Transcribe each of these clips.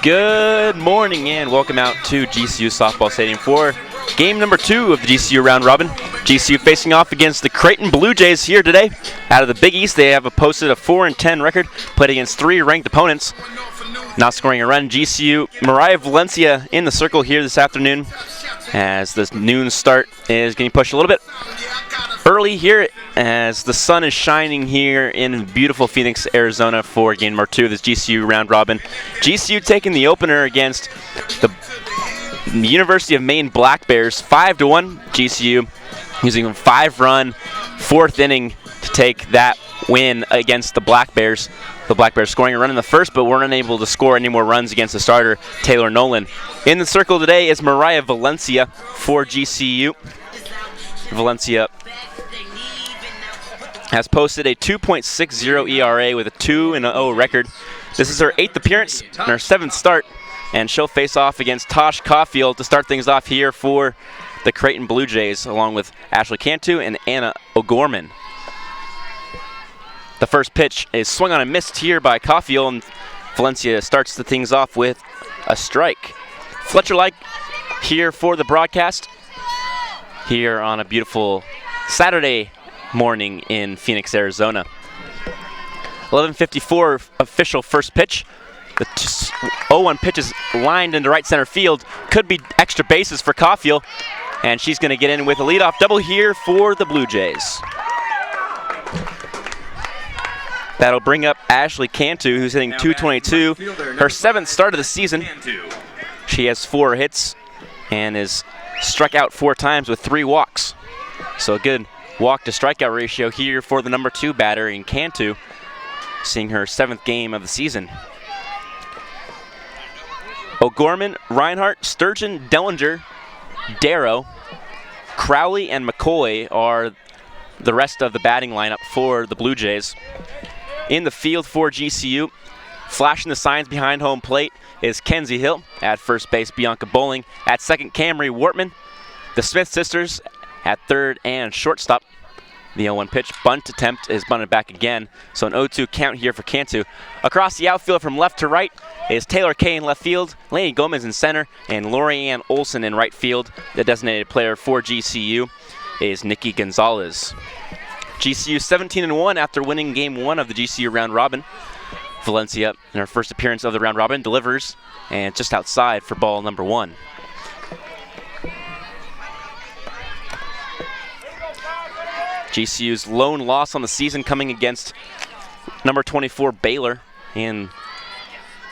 Good morning and welcome out to GCU Softball Stadium for game number 2 of the GCU Round Robin. GCU facing off against the Creighton Blue Jays here today. Out of the Big East, they have posted a 4-10 record, played against 3 ranked opponents. Not scoring a run, GCU, Mariah Valencia in the circle here this afternoon as this noon start is getting pushed a little bit early here as the sun is shining here in beautiful Phoenix, Arizona for game number 2 of this GCU Round Robin. GCU taking the opener against the University of Maine Black Bears, 5-1. GCU using a 5-run 4th inning to take that win against the Black Bears. The Black Bears scoring a run in the first, but weren't unable to score any more runs against the starter, Taylor Nolan. In the circle today is Mariah Valencia for GCU. Valencia has posted a 2.60 ERA with a 2-0 record. This is her 8th appearance and her 7th start, and she'll face off against Tosh Caulfield to start things off here for the Creighton Blue Jays, along with Ashley Cantu and Anna O'Gorman. The first pitch is swung on and missed here by Caulfield, and Valencia starts the things off with a strike. Fletcher Light here for the broadcast here on a beautiful Saturday morning in Phoenix, Arizona. 11:54 official first pitch. The 0-1 pitch is lined into right center field. Could be extra bases for Caulfield, and she's going to get in with a leadoff double here for the Blue Jays. That'll bring up Ashley Cantu, who's hitting .222, her 7th start of the season. She has 4 hits and is struck out 4 times with 3 walks. So a good walk to strikeout ratio here for the number 2 batter in Cantu, seeing her 7th game of the season. O'Gorman, Reinhardt, Sturgeon, Dellinger, Darrow, Crowley, and McCoy are the rest of the batting lineup for the Blue Jays. In the field for GCU, flashing the signs behind home plate is Kenzie Hill. At first base, Bianca Bowling. At second, Camry Wortman. The Smith sisters at third and shortstop. The 0-1 pitch bunt attempt is bunted back again, so an 0-2 count here for Cantu. Across the outfield from left to right is Taylor Kay in left field, Lainey Gomez in center, and Lorianne Olson in right field. The designated player for GCU is Nikki Gonzalez. GCU 17-1 after winning game 1 of the GCU Round Robin. Valencia, in her first appearance of the Round Robin, delivers, and just outside for ball number 1. GCU's lone loss on the season coming against number 24 Baylor in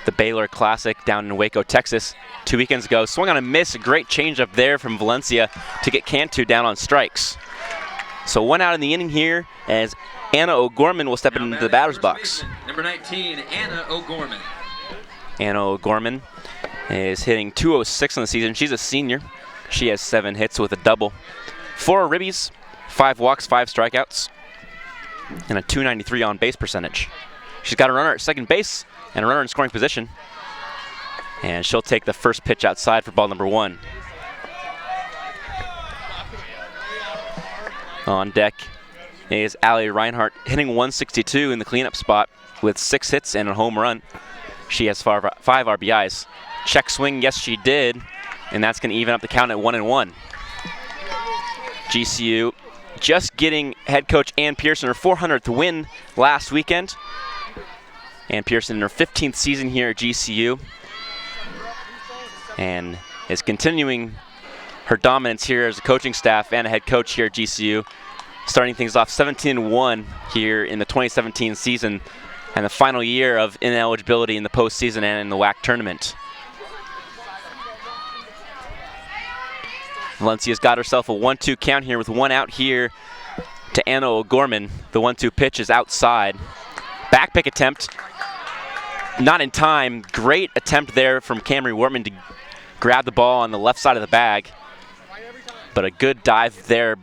the Baylor Classic down in Waco, Texas 2 weekends ago. Swung on a miss, a great changeup there from Valencia to get Cantu down on strikes. So 1 out in the inning here as Anna O'Gorman will step into the batter's box. Number 19, Anna O'Gorman. Anna O'Gorman is hitting .206 on the season. She's a senior. She has 7 hits with a double. 4 ribbies, 5 walks, 5 strikeouts, and a .293 on base percentage. She's got a runner at second base and a runner in scoring position. And she'll take the first pitch outside for ball number 1. On deck is Allie Reinhardt, hitting .162 in the cleanup spot with 6 hits and a home run. She has 5 RBIs. Check swing, yes she did, and that's going to even up the count at 1-1. GCU just getting head coach Ann Pearson her 400th win last weekend. Ann Pearson in her 15th season here at GCU, and is continuing her dominance here as a coaching staff and a head coach here at GCU, starting things off 17-1 here in the 2017 season and the final year of ineligibility in the postseason and in the WAC tournament. Valencia's got herself a 1-2 count here with 1 out here to Anna O'Gorman. The 1-2 pitch is outside. Back pick attempt, not in time. Great attempt there from Camry Wortman to grab the ball on the left side of the bag, but a good dive there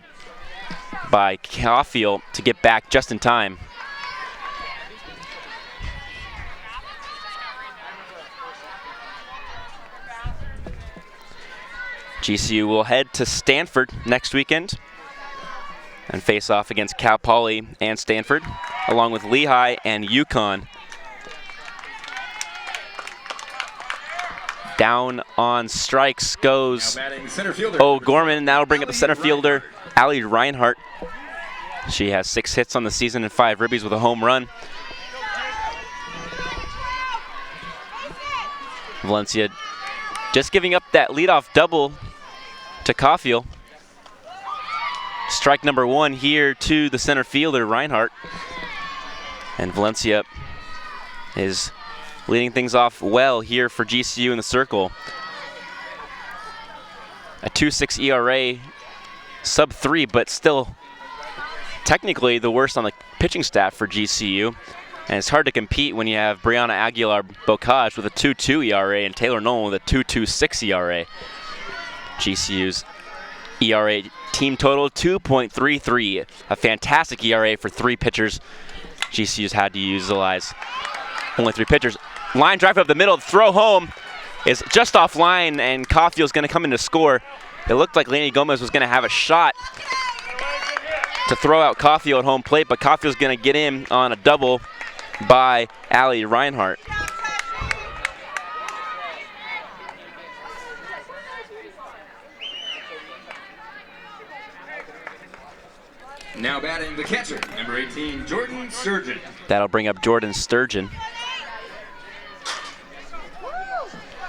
by Caulfield to get back just in time. GCU will head to Stanford next weekend and face off against Cal Poly and Stanford, along with Lehigh and UConn. Down on strikes goes O'Gorman. That'll bring up the center fielder, Allie Reinhardt. She has 6 hits on the season and 5 ribbies with a home run. Valencia just giving up that leadoff double to Caulfield. Strike number 1 here to the center fielder, Reinhardt. And Valencia is leading things off well here for GCU in the circle. A 2.6 ERA, sub 3, but still technically the worst on the pitching staff for GCU. And it's hard to compete when you have Brianna Aguilar-Bocage with a 2.2 ERA and Taylor Nolan with a 2.26 ERA. GCU's ERA team total 2.33, a fantastic ERA for 3 pitchers. GCU's had to utilize only 3 pitchers. Line drive up the middle, throw home is just offline, and Caulfield's going to come in to score. It looked like Lainey Gomez was going to have a shot to throw out Caulfield at home plate, but Caulfield's going to get in on a double by Allie Reinhardt. Now batting the catcher, number 18, Jordan Sturgeon. That'll bring up Jordan Sturgeon.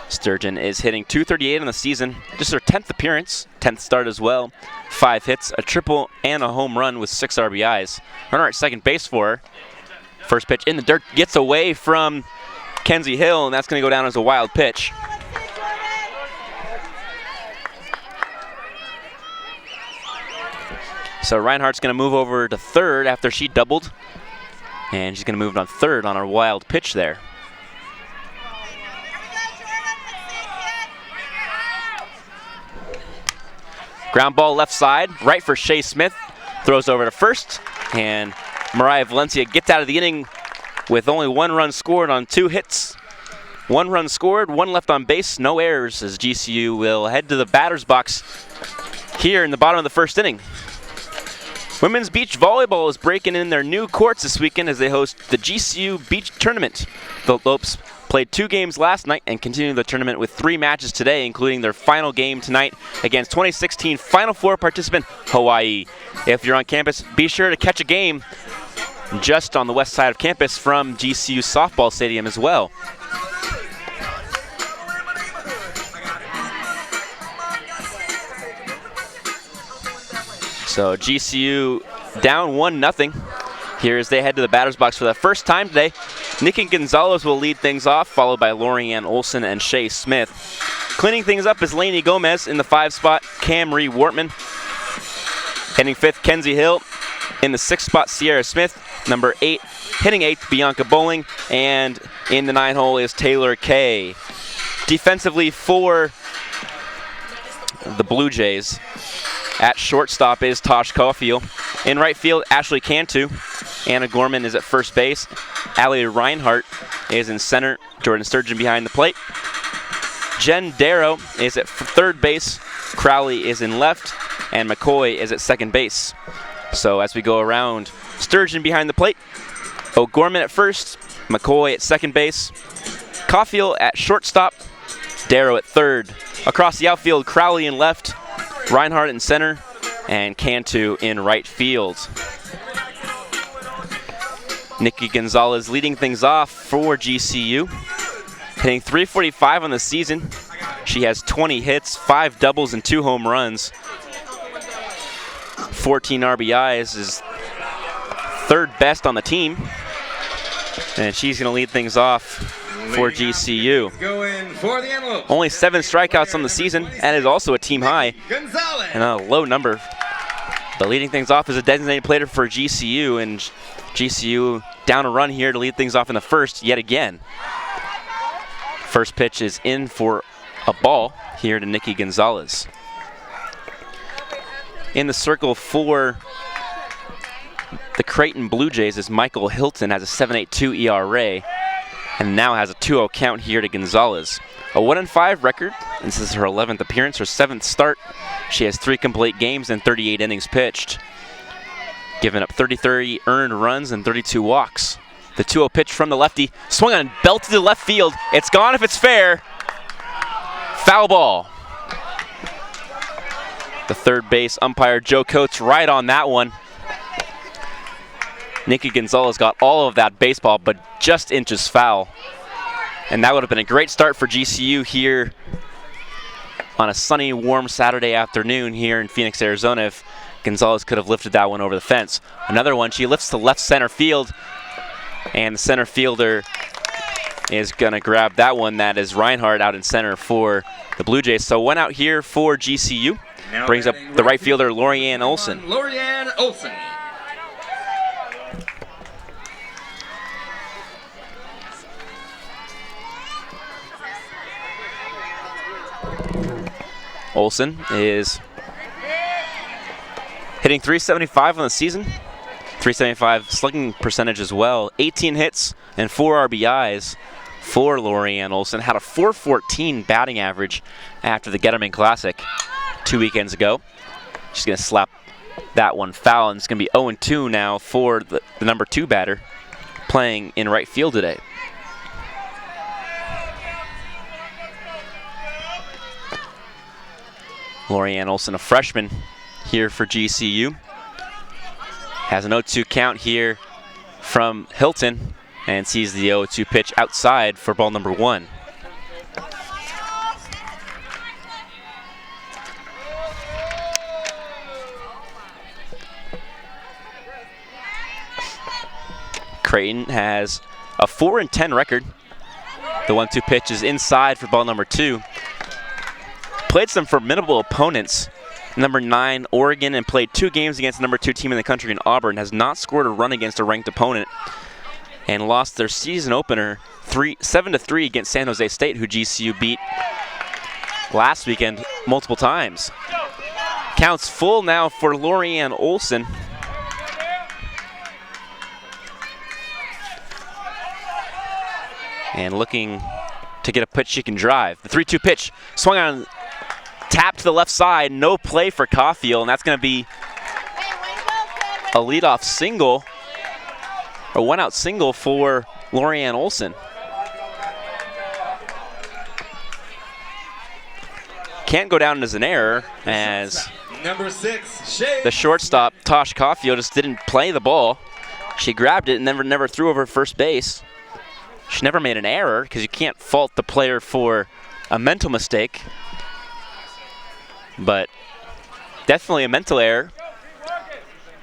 Sturgeon is hitting .238 on the season, just her 10th appearance, 10th start as well. 5 hits, a triple, and a home run with 6 RBIs. Runner at second base for her. First pitch in the dirt, gets away from Kenzie Hill, and that's going to go down as a wild pitch. So Reinhardt's going to move over to third after she doubled, and she's going to move on third on her wild pitch there. Ground ball left side, right for Shea Smith. Throws over to first, and Mariah Valencia gets out of the inning with only 1 run scored on 2 hits. 1 run scored, 1 left on base, no errors, as GCU will head to the batter's box here in the bottom of the first inning. Women's beach volleyball is breaking in their new courts this weekend as they host the GCU Beach Tournament. The Lopes played 2 games last night and continue the tournament with 3 matches today, including their final game tonight against 2016 Final Four participant Hawaii. If you're on campus, be sure to catch a game just on the west side of campus from GCU softball stadium as well. So GCU down 1-0 here as they head to the batter's box for the first time today. Nikki Gonzalez will lead things off, followed by Lorianne Olson and Shea Smith. Cleaning things up is Lainey Gomez in the 5 spot, Camry Wortman. Hitting 5th, Kenzie Hill. In the 6th spot, Sierra Smith. Number 8, hitting 8th, Bianca Bowling. And in the 9 hole is Taylor Kay. Defensively for the Blue Jays, at shortstop is Tosh Caulfield. In right field, Ashley Cantu. Anna Gorman is at first base. Allie Reinhardt is in center. Jordan Sturgeon behind the plate. Jen Darrow is at third base. Crowley is in left. And McCoy is at second base. So as we go around, Sturgeon behind the plate. O'Gorman at first. McCoy at second base. Caulfield at shortstop. Darrow at third. Across the outfield, Crowley in left. Reinhardt in center. And Cantu in right field. Nikki Gonzalez leading things off for GCU. Hitting .345 on the season. She has 20 hits, 5 doubles, and 2 home runs. 14 RBIs, is 3rd best on the team. And she's going to lead things off for GCU. Only 7 strikeouts on the season, and is also a team high. And a low number. But leading things off is a designated player for GCU, and GCU down a run here to lead things off in the first yet again. First pitch is in for a ball here to Nikki Gonzalez. In the circle for the Creighton Blue Jays is Michael Hilton, has a 7.82 ERA, and now has a 2-0 count here to Gonzalez. A 1-5 record This is her 11th appearance, her 7th start. She has 3 complete games and 38 innings pitched, giving up 33 earned runs and 32 walks. The 2-0 pitch from the lefty, swung on, belted to left field. It's gone if it's fair. Foul ball. The third base umpire, Joe Coates, right on that one. Nikki Gonzalez got all of that baseball, but just inches foul. And that would have been a great start for GCU here on a sunny, warm Saturday afternoon here in Phoenix, Arizona, if Gonzalez could have lifted that one over the fence. Another one, she lifts to left center field, and the center fielder is going to grab that one. That is Reinhardt out in center for the Blue Jays. So one out here for GCU. Now brings up the right fielder, Lorianne Olson. Lorianne Olson. Olson is hitting .375 on the season. .375 slugging percentage as well. 18 hits and 4 RBIs for Lorianne Olson. Had a .414 batting average after the Getterman Classic 2 weekends ago. She's going to slap that one foul, and it's going to be 0-2 now for the number 2 batter playing in right field today. Lorianne Olson, a freshman here for GCU, has an 0-2 count here from Hilton and sees the 0-2 pitch outside for ball number 1. Creighton has a 4-10 record. The 1-2 pitch is inside for ball number 2. Played some formidable opponents. Number 9, Oregon, and played 2 games against the number 2 team in the country in Auburn. Has not scored a run against a ranked opponent, and lost their season opener 7-3 against San Jose State, who GCU beat last weekend multiple times. Counts full now for Lorianne Olson. And looking to get a pitch she can drive. The 3-2 pitch swung on, tap to the left side, no play for Caulfield, and that's going to be a leadoff single, a 1-out single for Lorianne Olson. Can't go down as an error, as Number 6, Shay. the shortstop, Tosh Caulfield, just didn't play the ball. She grabbed it and never threw over first base. She never made an error, because you can't fault the player for a mental mistake. But definitely a mental error.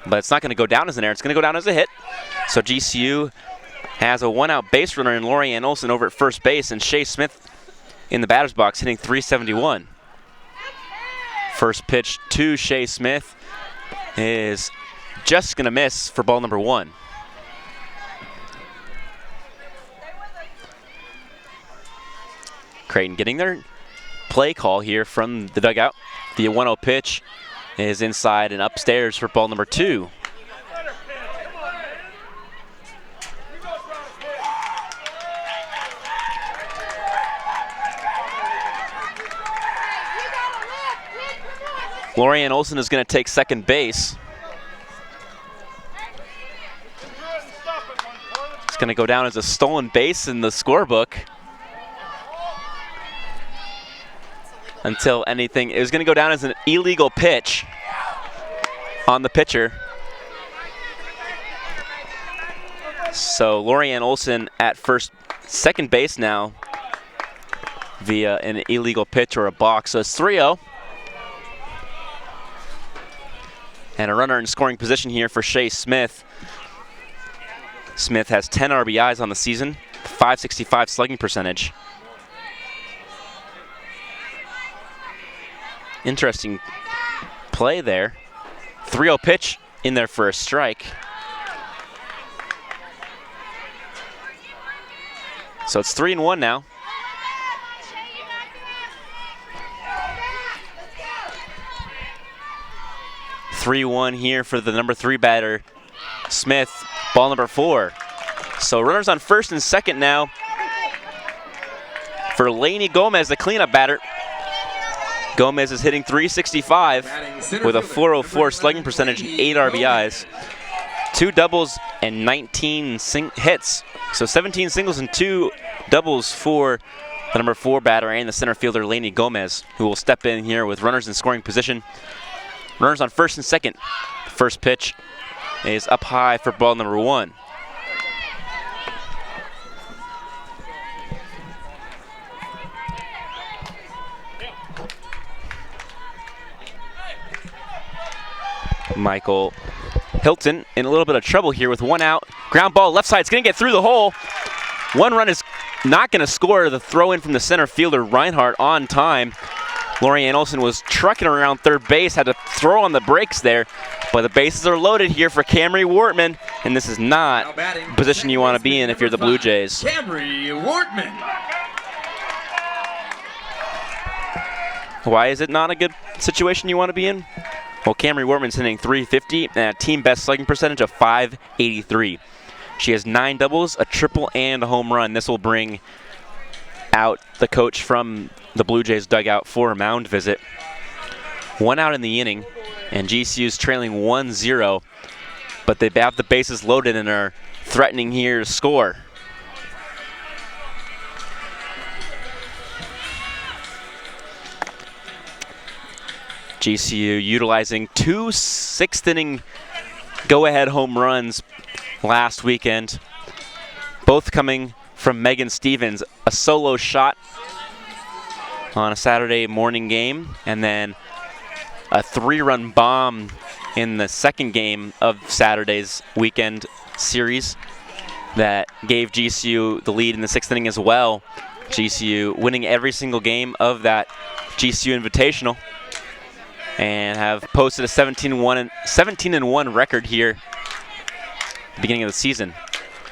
But it's not going to go down as an error. It's going to go down as a hit. So GCU has a 1-out base runner in Lorianne Olson over at first base, and Shay Smith in the batter's box hitting .371. First pitch to Shay Smith is just going to miss for ball number 1. Creighton getting their play call here from the dugout. The 1-0 pitch is inside and upstairs for ball number 2. Lorianne Olson is going to take second base. It's going to go down as a stolen base in the scorebook. Until anything, it was going to go down as an illegal pitch on the pitcher. So Lorianne Olson at second base now via an illegal pitch or a balk. So it's 3-0. And a runner in scoring position here for Shay Smith. Smith has 10 RBIs on the season, .565 slugging percentage. Interesting play there. 3-0 pitch in there for a strike. So it's 3-1 now. .3-1 here for the number 3 batter, Smith, ball number 4. So runners on first and second now for Lainey Gomez, the cleanup batter. Gomez is hitting .365 with a .404 slugging percentage and 8 RBIs. 2 doubles and 19 hits. So 17 singles and 2 doubles for the number 4 batter and the center fielder, Laney Gomez, who will step in here with runners in scoring position. Runners on first and second. The first pitch is up high for ball number 1. Michael Hilton in a little bit of trouble here with 1 out. Ground ball left side. It's going to get through the hole. 1 run is not going to score. The throw in from the center fielder Reinhardt on time. Lorianne Olsen was trucking around third base, had to throw on the brakes there, but the bases are loaded here for Camry Wortman, and this is not the position you want to be in if you're the Blue Jays. Camry Wortman. Why is it not a good situation you want to be in? Well, Camry Wortman's hitting .350 and a team best slugging percentage of .583. She has 9 doubles, a triple, and a home run. This will bring out the coach from the Blue Jays dugout for a mound visit. 1 out in the inning, and GCU's trailing 1-0, but they have the bases loaded and are threatening here to score. GCU utilizing 2 sixth-inning go-ahead home runs last weekend, both coming from Megan Stevens, a solo shot on a Saturday morning game, and then a 3-run bomb in the second game of Saturday's weekend series that gave GCU the lead in the 6th inning as well. GCU winning every single game of that GCU Invitational and have posted a 17-1 record here at the beginning of the season.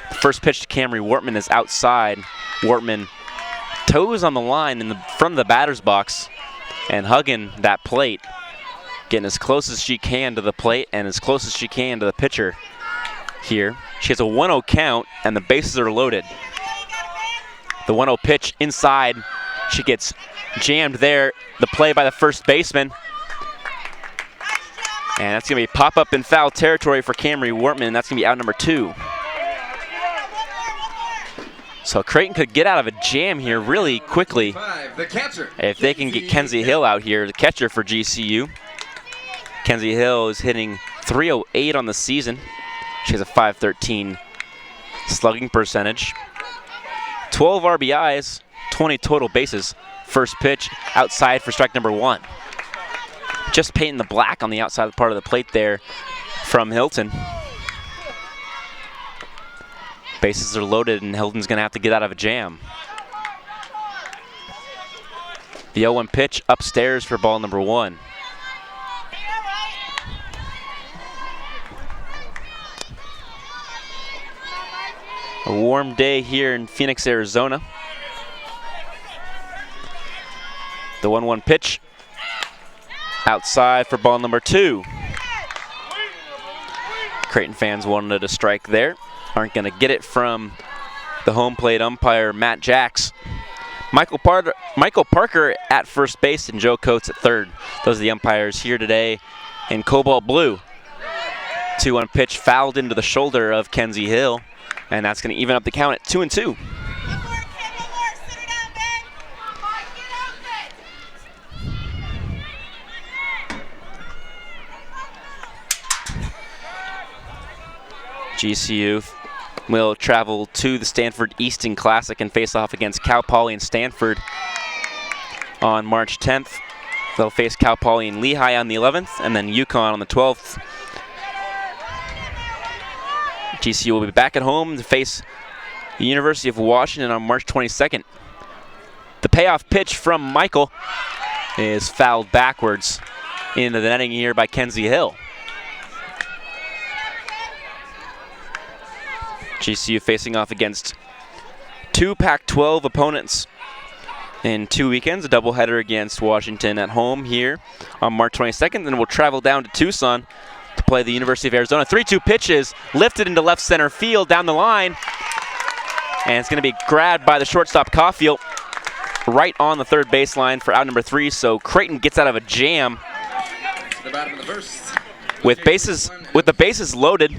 The first pitch to Camry Wortman is outside. Wortman toes on the line in the front of the batter's box and hugging that plate, getting as close as she can to the plate and as close as she can to the pitcher here. She has a 1-0 count and the bases are loaded. The 1-0 pitch inside. She gets jammed there. The play by the first baseman. And that's going to be pop-up in foul territory for Camry Wortman, and that's going to be out number 2. So Creighton could get out of a jam here really quickly if they can get Kenzie Hill out here, the catcher for GCU. Kenzie Hill is hitting .308 on the season. She has a .513 slugging percentage. 12 RBIs, 20 total bases. First pitch outside for strike number 1. Just painting the black on the outside part of the plate there from Hilton. Bases are loaded and Hilton's going to have to get out of a jam. The 0-1 pitch upstairs for ball number 1. A warm day here in Phoenix, Arizona. The 1-1 pitch outside for ball number 2. Creighton fans wanted a strike there. Aren't going to get it from the home plate umpire, Matt Jacks. Michael Parker at first base and Joe Coates at third. Those are the umpires here today in cobalt blue. 2-1 pitch fouled into the shoulder of Kenzie Hill, and that's going to even up the count at 2-2. GCU will travel to the Stanford Easton Classic and face off against Cal Poly and Stanford on March 10th. They'll face Cal Poly and Lehigh on the 11th, and then UConn on the 12th. GCU will be back at home to face the University of Washington on March 22nd. The payoff pitch from Michael is fouled backwards into the netting here by Kenzie Hill. GCU facing off against 2 Pac-12 opponents in 2 weekends, a doubleheader against Washington at home here on March 22nd. Then we'll travel down to Tucson to play the University of Arizona. 3-2 pitches lifted into left center field down the line, and it's going to be grabbed by the shortstop Caulfield. right on the third baseline for out number 3, so Creighton gets out of a jam The bottom of the first. with the bases loaded.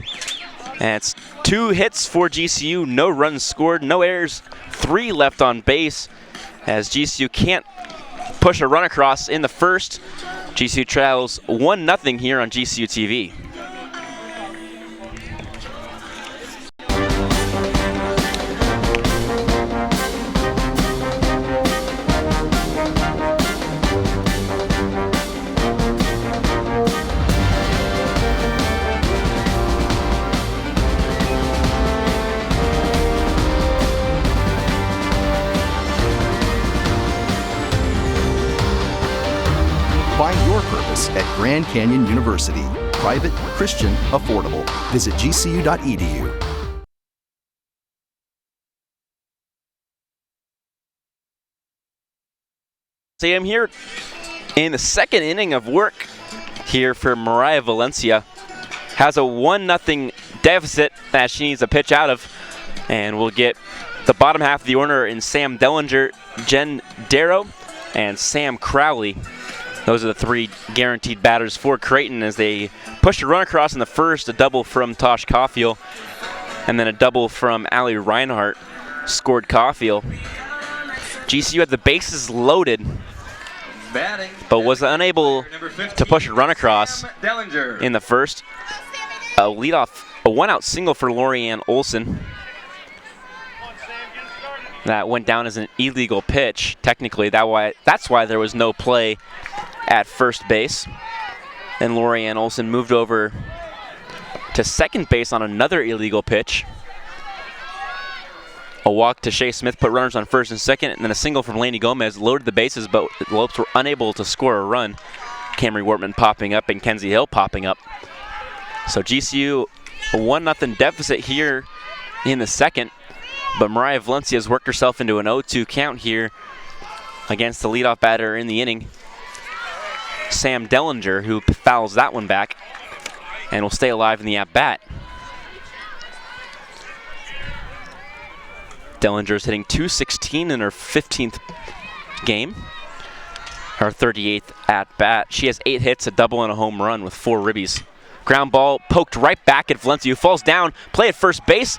And it's 2 hits for GCU, no runs scored, no errors, 3 left on base, as GCU can't push a run across in the first. GCU trails 1-0 here on GCU TV. Find your purpose at Grand Canyon University. Private, Christian, affordable. Visit gcu.edu. See, I'm here in the second inning of work here for Mariah Valencia. Has a 1-0 deficit that she needs a pitch out of. And we'll get the bottom half of the order in Sam Dellinger, Jen Darrow, and Sam Crowley. Those are the 3 guaranteed batters for Creighton as they push a run across in the first, a double from Tosh Caulfield, and then a double from Allie Reinhardt scored Caulfield. GCU had the bases loaded, but was unable to push a run across in the first. A one-out single for Lorianne Olson. That went down as an illegal pitch. Technically, that's why there was no play at first base. And Lorianne Olson moved over to second base on another illegal pitch. A walk to Shea Smith put runners on first and second, and then a single from Lainey Gomez loaded the bases, but the Lopes were unable to score a run. Camry Wortman popping up and Kenzie Hill popping up. So GCU a 1-0 deficit here in the second, but Mariah Valencia has worked herself into an 0-2 count here against the leadoff batter in the inning, Sam Dellinger, who fouls that one back and will stay alive in the at-bat. Dellinger's hitting .216 in her 15th game, her 38th at-bat. She has 8 hits, a double, and a home run with 4 ribbies. Ground ball poked right back at Valencia, who falls down, play at first base,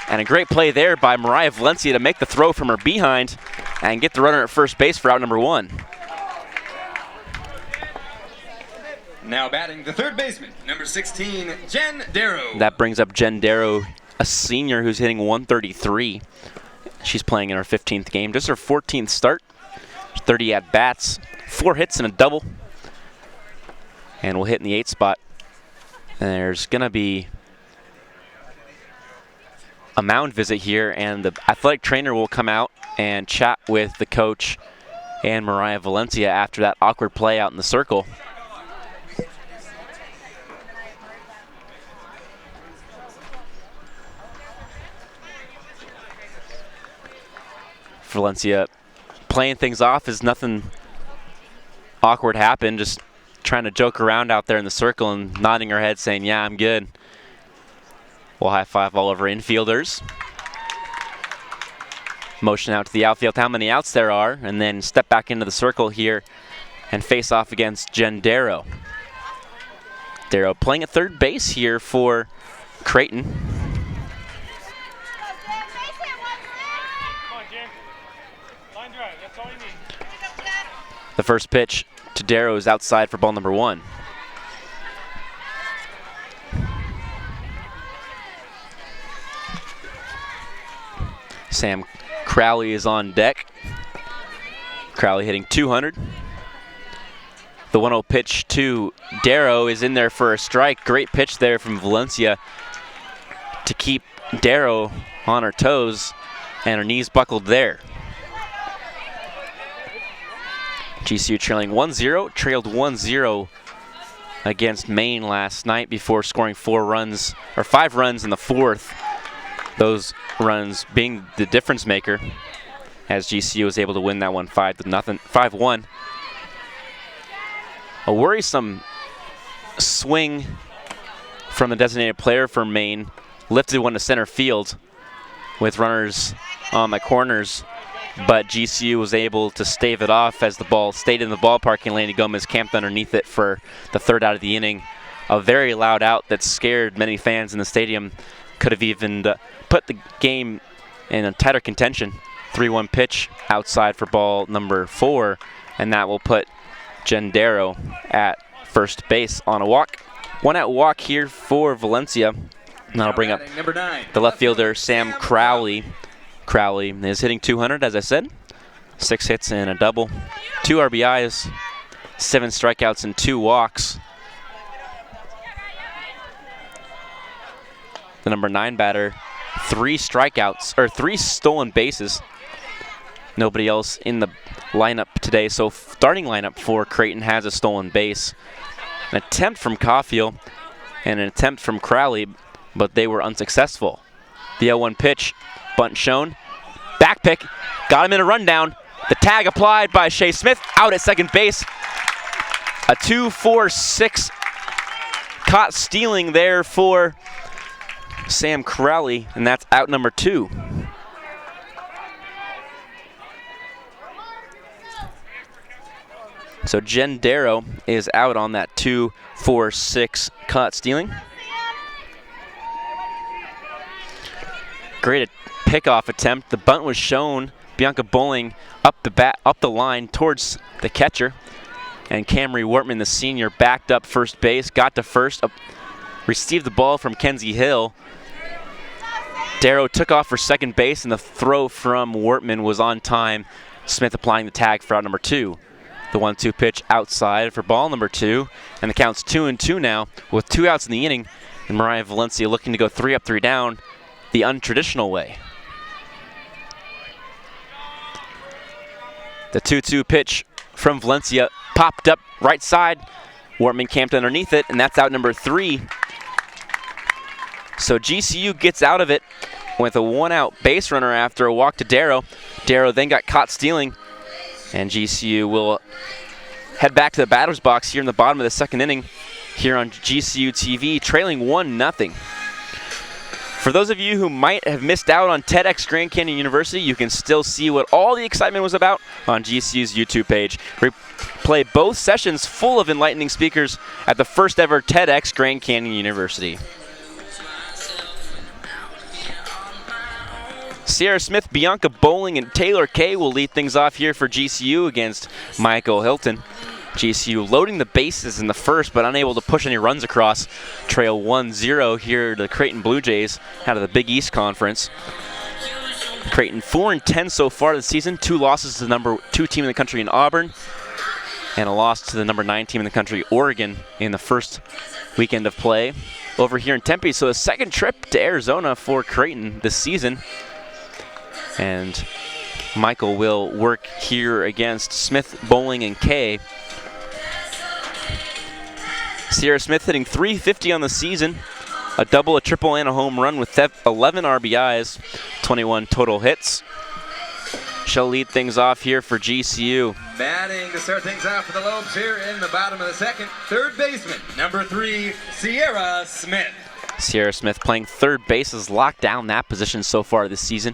and a great play there by Mariah Valencia to make the throw from her behind and get the runner at first base for out number 1. Now batting the third baseman, number 16, Jen Darrow. That brings up Jen Darrow, a senior who's hitting .133. She's playing in her 15th game, just her 14th start. 30 at-bats, 4 hits and a double. And we'll hit in the 8th spot. And there's going to be a mound visit here, and the athletic trainer will come out and chat with the coach and Mariah Valencia after that awkward play out in the circle. Valencia playing things off as nothing awkward happened, just trying to joke around out there in the circle and nodding her head saying, yeah, I'm good. We'll high five all of our infielders. Motion out to the outfield, how many outs there are, and then step back into the circle here and face off against Jen Darrow. Darrow playing at third base here for Creighton. The first pitch to Darrow is outside for ball number 1. Sam Crowley is on deck. Crowley hitting .200. The 1-0 pitch to Darrow is in there for a strike. Great pitch there from Valencia to keep Darrow on her toes, and her knees buckled there. GCU trailing 1-0, trailed 1-0 against Maine last night before scoring 5 runs in the 4th. Those runs being the difference maker, as GCU was able to win that one 5-1. A worrisome swing from the designated player for Maine, lifted one to center field with runners on the corners. but GCU was able to stave it off as the ball stayed in the ballpark and Laney Gomez camped underneath it for the third out of the inning. A very loud out that scared many fans in the stadium. Could have even put the game in a tighter contention. 3-1 pitch outside for ball number 4, and that will put Gendero at first base on a walk. 1-out walk here for Valencia. And that'll bring up Number 9, the left fielder, Sam Crowley. Crowley is hitting 200, as I said. 6 hits and a double. 2 RBIs, 7 strikeouts, and 2 walks. The number 9 batter, 3 strikeouts, or 3 stolen bases. Nobody else in the lineup today, so starting lineup for Creighton has a stolen base. An attempt from Caulfield and an attempt from Crowley, but they were unsuccessful. The 0-1 pitch, bunt shown. Back pick, got him in a rundown. The tag applied by Shea Smith, out at second base. A 2-4-6 caught stealing there for Sam Crowley, and that's out number 2. So Gendero is out on that 2-4-6 caught stealing. Great pickoff attempt. The bunt was shown. Bianca Bowling up the line towards the catcher. And Camry Wortman, the senior, backed up first base, got to first, received the ball from Kenzie Hill. Darrow took off for second base, and the throw from Wortman was on time. Smith applying the tag for out number 2. The 1-2 pitch outside for ball number 2, and the count's 2-2 now with 2 outs in the inning, and Mariah Valencia looking to go 3 up, 3 down the untraditional way. The 2-2 pitch from Valencia popped up right side. Wortman camped underneath it, and that's out number 3. So GCU gets out of it with a 1-out base runner after a walk to Darrow. Darrow then got caught stealing, and GCU will head back to the batter's box here in the bottom of the second inning here on GCU TV, trailing 1-0. For those of you who might have missed out on TEDx Grand Canyon University, you can still see what all the excitement was about on GCU's YouTube page. We play both sessions full of enlightening speakers at the first ever TEDx Grand Canyon University. Sierra Smith, Bianca Bowling, and Taylor Kay will lead things off here for GCU against Michael Hilton. GCU loading the bases in the first, but unable to push any runs across. Trail 1-0 here to the Creighton Blue Jays out of the Big East Conference. Creighton 4-10 so far this season. 2 losses to the number 2 team in the country in Auburn, and a loss to the number 9 team in the country, Oregon, in the first weekend of play over here in Tempe. So a second trip to Arizona for Creighton this season. And Michael will work here against Smith, Bowling, and Kay. Sierra Smith hitting .350 on the season, a double, a triple, and a home run with 11 RBIs, 21 total hits. She'll lead things off here for GCU. Batting to start things off for the Lobes here in the bottom of the second. Third baseman, number 3, Sierra Smith. Sierra Smith playing third base has locked down that position so far this season.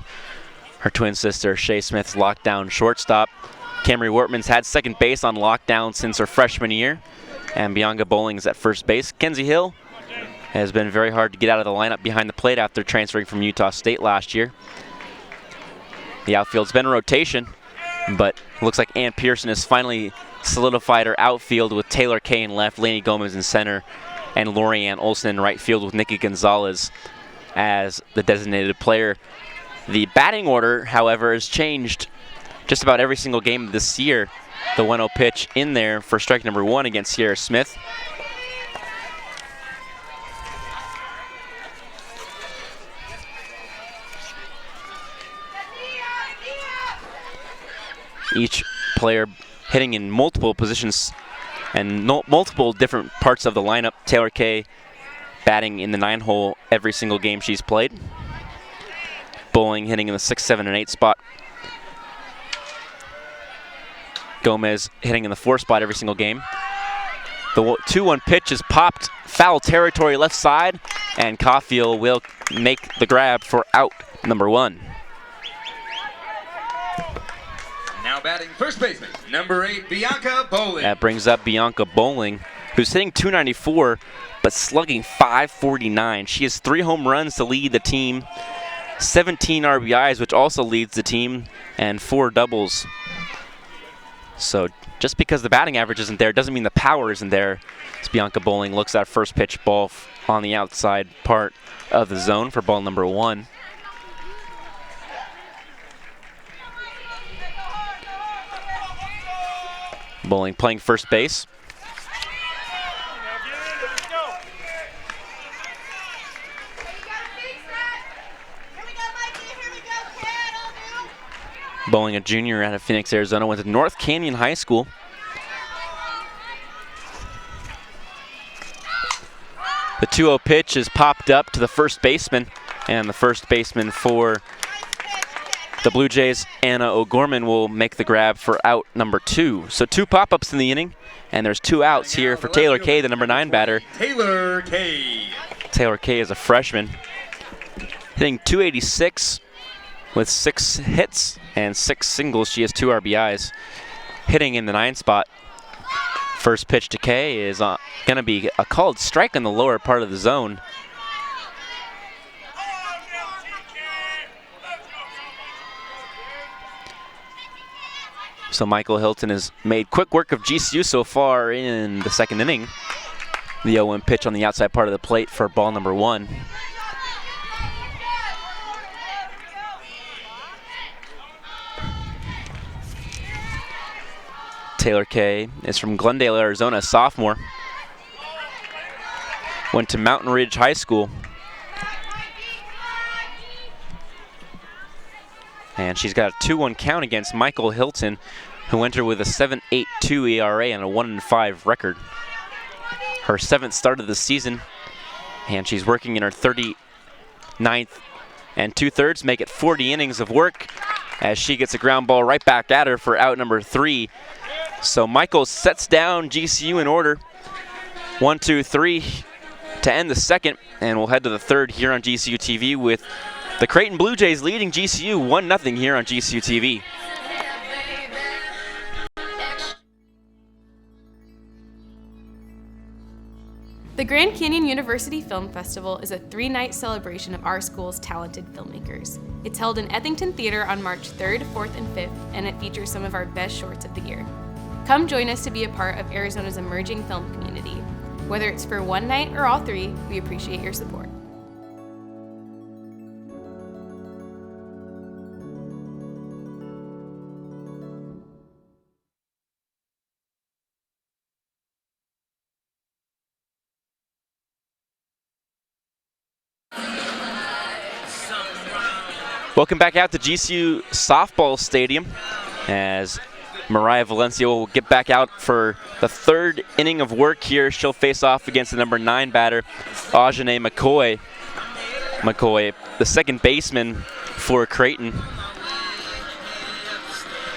Her twin sister, Shea Smith's locked down shortstop. Camry Wortman's had second base on lockdown since her freshman year. And Bianca Bowling's at first base. Kenzie Hill has been very hard to get out of the lineup behind the plate after transferring from Utah State last year. The outfield's been in rotation, but it looks like Ann Pearson has finally solidified her outfield with Taylor Kay in left, Laney Gomez in center, and Lorianne Olson in right field with Nikki Gonzalez as the designated player. The batting order, however, has changed just about every single game this year. The 1-0 pitch in there for strike number 1 against Sierra Smith. Each player hitting in multiple positions and multiple different parts of the lineup. Taylor Kay batting in the 9-hole every single game she's played. Bowling hitting in the 6, 7, and 8 spot. Gomez hitting in the 4 spot every single game. The 2-1 pitch is popped, foul territory left side, and Caulfield will make the grab for out number 1. batting first baseman, number 8, Bianca Bowling. That brings up Bianca Bowling, who's hitting .294, but slugging .549. She has 3 home runs to lead the team, 17 RBIs, which also leads the team, and 4 doubles. So just because the batting average isn't there doesn't mean the power isn't there. As Bianca Bowling looks at first pitch ball on the outside part of the zone for ball number 1. Bowling playing first base. Bowling, a junior out of Phoenix, Arizona, went to North Canyon High School. The 2-0 pitch is popped up to the first baseman, and the first baseman for the Blue Jays, Anna O'Gorman, will make the grab for out number 2. So 2 pop-ups in the inning, and there's 2 outs here for Taylor Kay, the number 9 batter. Taylor Kay. Taylor Kay is a freshman, hitting .286 with 6 hits and 6 singles. She has 2 RBIs, hitting in the 9 spot. First pitch to Kay is going to be a called strike in the lower part of the zone. So Michael Hilton has made quick work of GCU so far in the second inning. The 0-1 pitch on the outside part of the plate for ball number 1. Taylor Kay is from Glendale, Arizona, a sophomore. Went to Mountain Ridge High School. And she's got a 2-1 count against Michael Hilton, who entered with a 7.82 ERA and a 1-5 record. Her 7th start of the season, and she's working in her 39th and 2/3, make it 40 innings of work as she gets a ground ball right back at her for out number 3. So Michael sets down GCU in order. 1, 2, 3 to end the second, and we'll head to the third here on GCU TV with the Creighton Blue Jays leading GCU 1-0 here on GCU TV. The Grand Canyon University Film Festival is a 3-night celebration of our school's talented filmmakers. It's held in Ethington Theater on March 3rd, 4th, and 5th, and it features some of our best shorts of the year. Come join us to be a part of Arizona's emerging film community. Whether it's for one night or all 3, we appreciate your support. Welcome back out to GCU Softball Stadium as Mariah Valencia will get back out for the 3rd inning of work here. She'll face off against the number 9 batter, Ajane McCoy. McCoy, the second baseman for Creighton,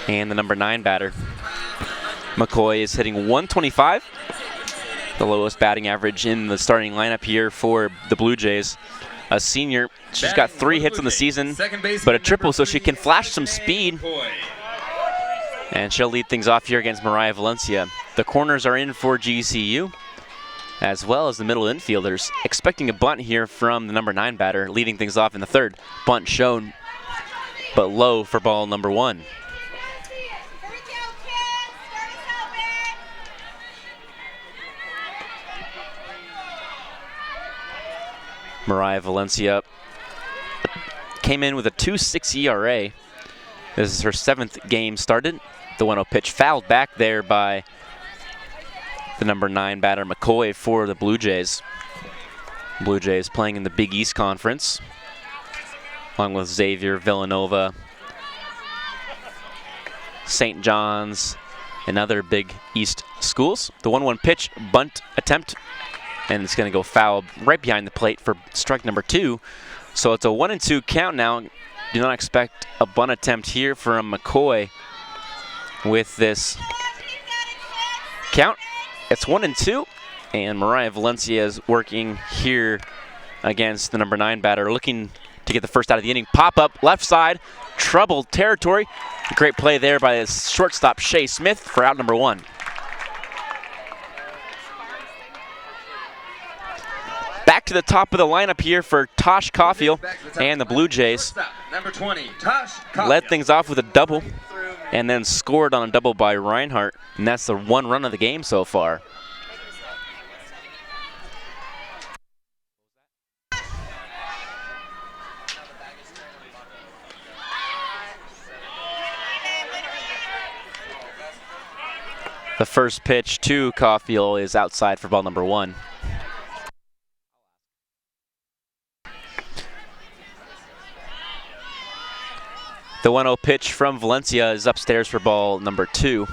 and the number 9 batter. McCoy is hitting .125, the lowest batting average in the starting lineup here for the Blue Jays. A senior, she's got 3 hits in the season, but a triple, so she can flash some speed. And she'll lead things off here against Mariah Valencia. The corners are in for GCU, as well as the middle infielders. Expecting a bunt here from the number 9 batter, leading things off in the 3rd. Bunt shown, but low for ball number 1. Mariah Valencia came in with a 2.6 ERA. This is her 7th game started. The 1-0 pitch fouled back there by the number 9 batter McCoy for the Blue Jays. Blue Jays playing in the Big East Conference, along with Xavier, Villanova, St. John's, and other Big East schools. The 1-1 pitch, bunt attempt, and it's going to go foul right behind the plate for strike number 2. So it's a 1-2 count now. Do not expect a bunt attempt here from McCoy with this count. It's 1-2, and Mariah Valencia is working here against the number 9 batter, looking to get the first out of the inning. Pop up left side, trouble territory. A great play there by his shortstop, Shea Smith, for out number 1. Back to the top of the lineup here for Tosh Caulfield and the Blue Jays. Number 20, Tosh Caulfield. Led things off with a double and then scored on a double by Reinhardt, and that's the 1 run of the game so far. The first pitch to Caulfield is outside for ball number 1. The 1-0 pitch from Valencia is upstairs for ball number 2.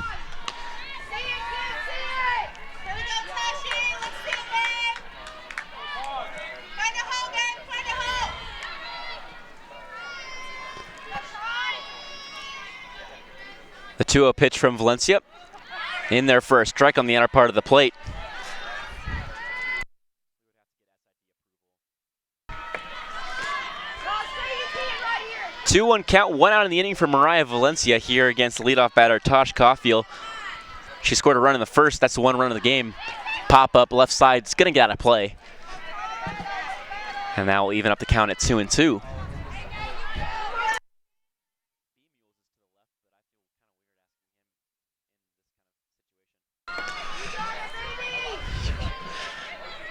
The 2-0 pitch from Valencia in there for a strike on the outer part of the plate. Two-one count, 1 out in the inning for Mariah Valencia here against the leadoff batter Tosh Caulfield. She scored a run in the first. That's the 1 run of the game. Pop up left side. It's going to get out of play. And that will even up the count at 2-2.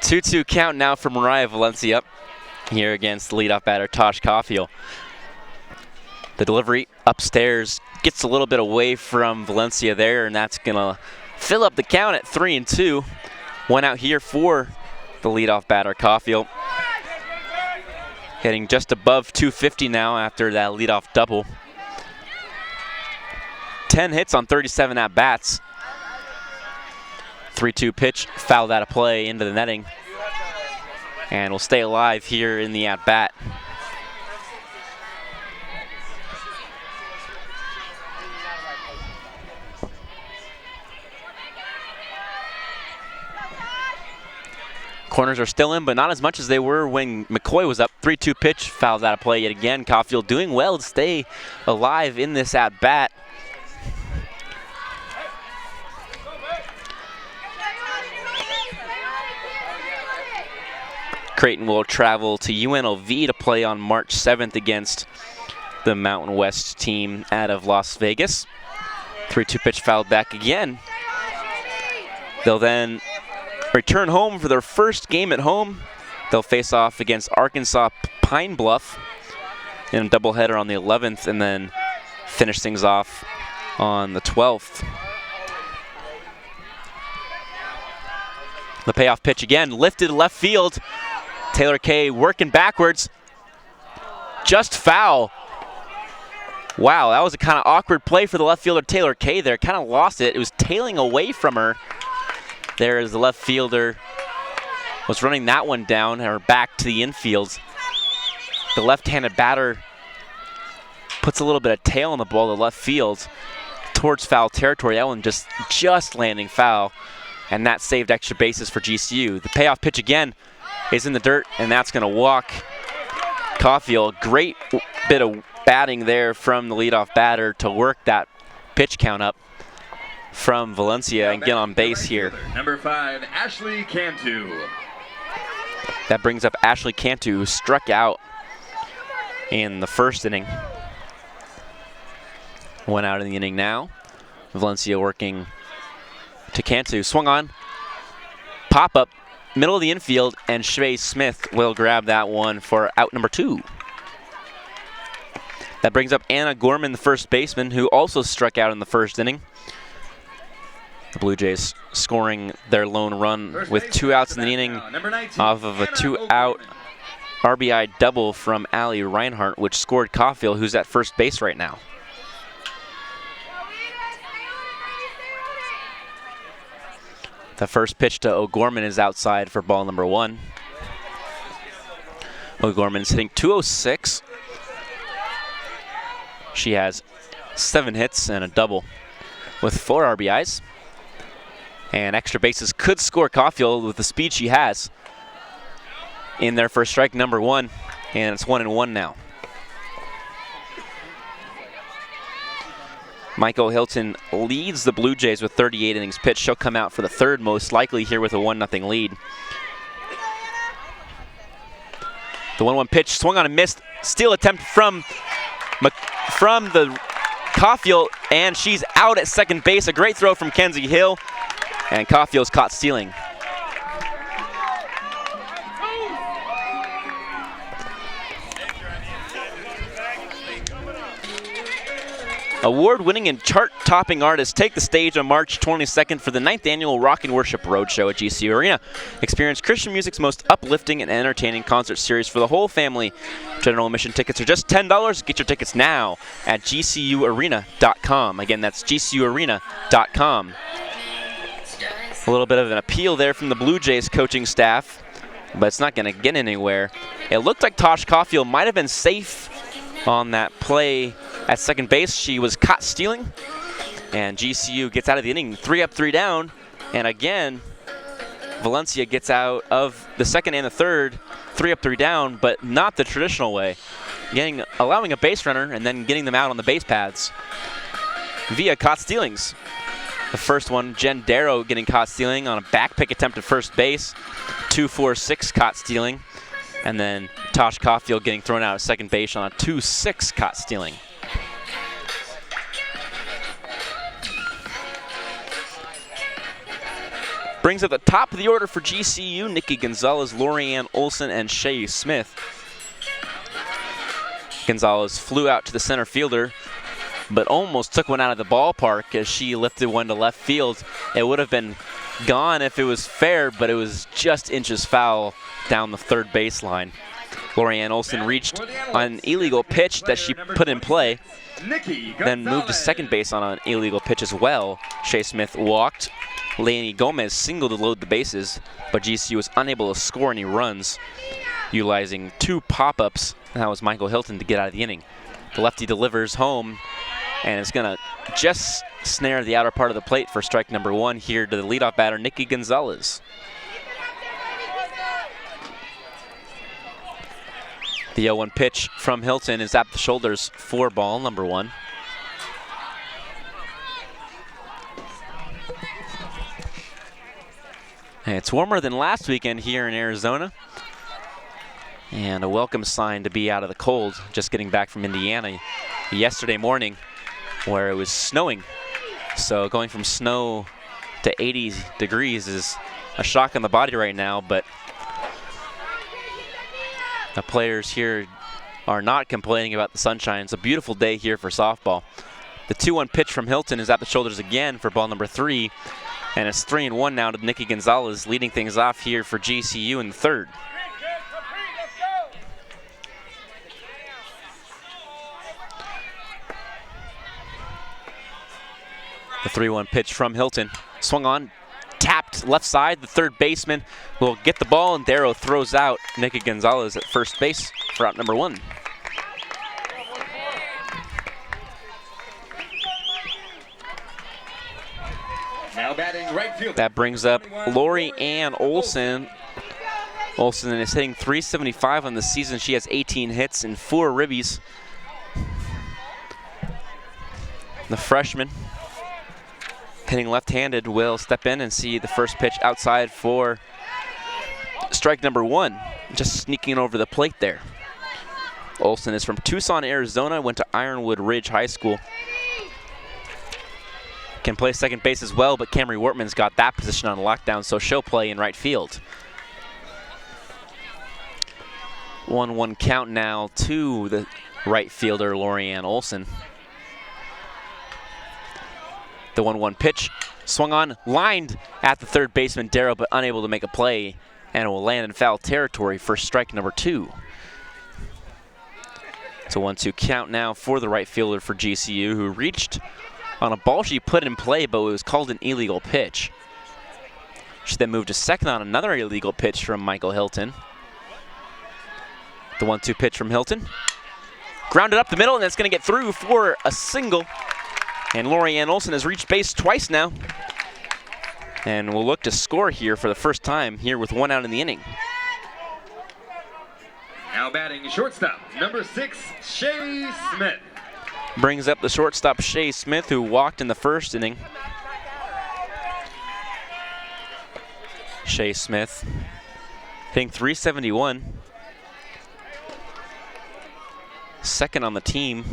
Two-two count now for Mariah Valencia here against the leadoff batter Tosh Caulfield. The delivery upstairs gets a little bit away from Valencia there, and that's going to fill up the count at 3-2. 1 out here for the leadoff batter Caulfield. Hitting just above 250 now after that leadoff double. 10 hits on 37 at-bats. 3-2 pitch, fouled out of play into the netting. And will stay alive here in the at-bat. Corners are still in, but not as much as they were when McCoy was up. 3-2 pitch, fouls out of play yet again. Caulfield doing well to stay alive in this at-bat. Creighton will travel to UNLV to play on March 7th against the Mountain West team out of Las Vegas. 3-2 pitch fouled back again. They'll then return home for their first game at home. They'll face off against Arkansas Pine Bluff in a doubleheader on the 11th and then finish things off on the 12th. The payoff pitch again, lifted left field. Taylor Kay working backwards. Just foul. Wow, that was a kind of awkward play for the left fielder Taylor Kay there. Kind of lost it. It was tailing away from her. There is the left fielder. Was running that one down or back to the infield. The left-handed batter puts a little bit of tail on the ball to left field towards foul territory. That one just landing foul. And that saved extra bases for GCU. The payoff pitch again is in the dirt, and that's going to walk Caulfield. Great bit of batting there from the leadoff batter to work that pitch count up from Valencia and get on base here. Number 5, Ashley Cantu. That brings up Ashley Cantu, who struck out in the first inning. 1 out in the inning now. Valencia working to Cantu. Swung on. Pop up. Middle of the infield, and Shea Smith will grab that one for out number 2. That brings up Anna Gorman, the first baseman, who also struck out in the first inning. The Blue Jays scoring their lone run with 2 outs in the inning off of a 2-out RBI double from Allie Reinhardt, which scored Caulfield, who's at first base right now. The first pitch to O'Gorman is outside for ball number 1. O'Gorman's hitting .206. She has 7 hits and a double with 4 RBIs. And extra bases could score Caulfield with the speed she has. In there for strike number 1, and it's 1-1 now. Michael Hilton leads the Blue Jays with 38 innings pitched. She'll come out for the third, most likely here with a 1-0 lead. The 1-1 pitch swung on and missed. Steal attempt from the Caulfield, and she's out at second base. A great throw from Kenzie Hill, and Caulfield's caught stealing. Award-winning and chart-topping artists take the stage on March 22nd for the 9th annual Rock and Worship Roadshow at GCU Arena. Experience Christian music's most uplifting and entertaining concert series for the whole family. General admission tickets are just $10. Get your tickets now at gcuarena.com. Again, that's gcuarena.com. A little bit of an appeal there from the Blue Jays coaching staff, but it's not going to get anywhere. It looked like Tosh Caulfield might have been safe on that play at second base. She was caught stealing, and GCU gets out of the inning 3 up, 3 down, and again Valencia gets out of the second and the third 3 up, 3 down, but not the traditional way, allowing a base runner and then getting them out on the base paths via caught stealings. The first one, Jen Darrow getting caught stealing on a back pick attempt at first base, 2-4-6 caught stealing, and then Tosh Caulfield getting thrown out at second base on a 2-6 caught stealing. Brings at the top of the order for GCU, Nikki Gonzalez, Lorianne Olson, and Shay Smith. Gonzalez flew out to the center fielder, but almost took one out of the ballpark as she lifted one to left field. It would have been gone if it was fair, but it was just inches foul down the third baseline. Lorianne Olson reached on an illegal pitch that she put in play, then moved to second base on an illegal pitch as well. Shay Smith walked. Leonie Gomez singled to load the bases, but GCU was unable to score any runs, utilizing 2 pop-ups. That was Michael Hilton to get out of the inning. The lefty delivers home, and it's going to just snare the outer part of the plate for strike number 1 here to the leadoff batter, Nikki Gonzalez. The 0-1 pitch from Hilton is at the shoulders for ball number 1. And it's warmer than last weekend here in Arizona, and a welcome sign to be out of the cold. Just getting back from Indiana yesterday morning where it was snowing. So going from snow to 80 degrees is a shock on the body right now, but the players here are not complaining about the sunshine. It's a beautiful day here for softball. The 2-1 pitch from Hilton is at the shoulders again for ball number 3. And it's 3-1 now to Nikki Gonzalez, leading things off here for GCU in the third. The 3-1 pitch from Hilton, swung on, tapped left side. The third baseman will get the ball, and Darrow throws out Nikki Gonzalez at first base for out number 1. Now batting right field. That brings up Lorianne Olson. Olson is hitting .375 on the season. She has 18 hits and 4 ribbies. The freshman, hitting left-handed, will step in and see the first pitch outside for strike number 1. Just sneaking over the plate there. Olson is from Tucson, Arizona, went to Ironwood Ridge High School. Can play second base as well, but Camry Wortman's got that position on lockdown, so she'll play in right field. 1-1 count now to the right fielder, Lorianne Olson. The 1-1 pitch, swung on, lined at the third baseman, Darrow, but unable to make a play, and it will land in foul territory for strike number 2. It's a 1-2 count now for the right fielder for GCU, who reached on a ball she put in play, but it was called an illegal pitch. She then moved to second on another illegal pitch from Michael Hilton. The 1-2 pitch from Hilton. Grounded up the middle, and that's going to get through for a single. And Lorianne Olson has reached base twice now. And will look to score here for the first time here with 1 out in the inning. Now batting shortstop, number 6, Shay Smith. brings up the shortstop Shay Smith, who walked in the first inning. Shay Smith hitting .371. Second on the team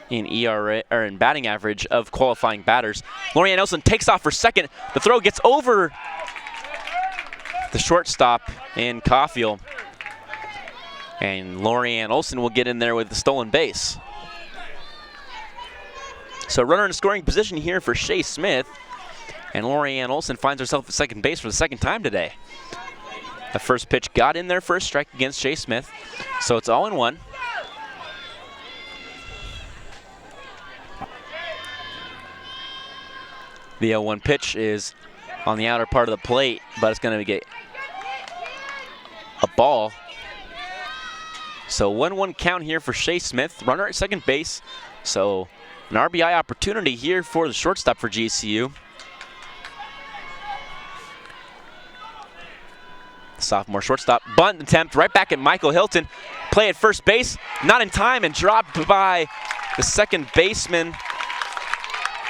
in ERA or in batting average of qualifying batters. Lorianne Olsen takes off for second. The throw gets over the shortstop in Caulfield. And Lorianne Olsen will get in there with the stolen base. So runner in scoring position here for Shay Smith. And Lorianne Olsen finds herself at second base for the second time today. The first pitch got in there for a strike against Shay Smith. So it's 0-1. The 0-1 pitch is on the outer part of the plate, but it's going to get a ball. So 1-1 count here for Shay Smith, runner at second base. So an RBI opportunity here for the shortstop for GCU. Sophomore shortstop, bunt attempt right back at Michael Hilton. Play at first base, not in time, and dropped by the second baseman,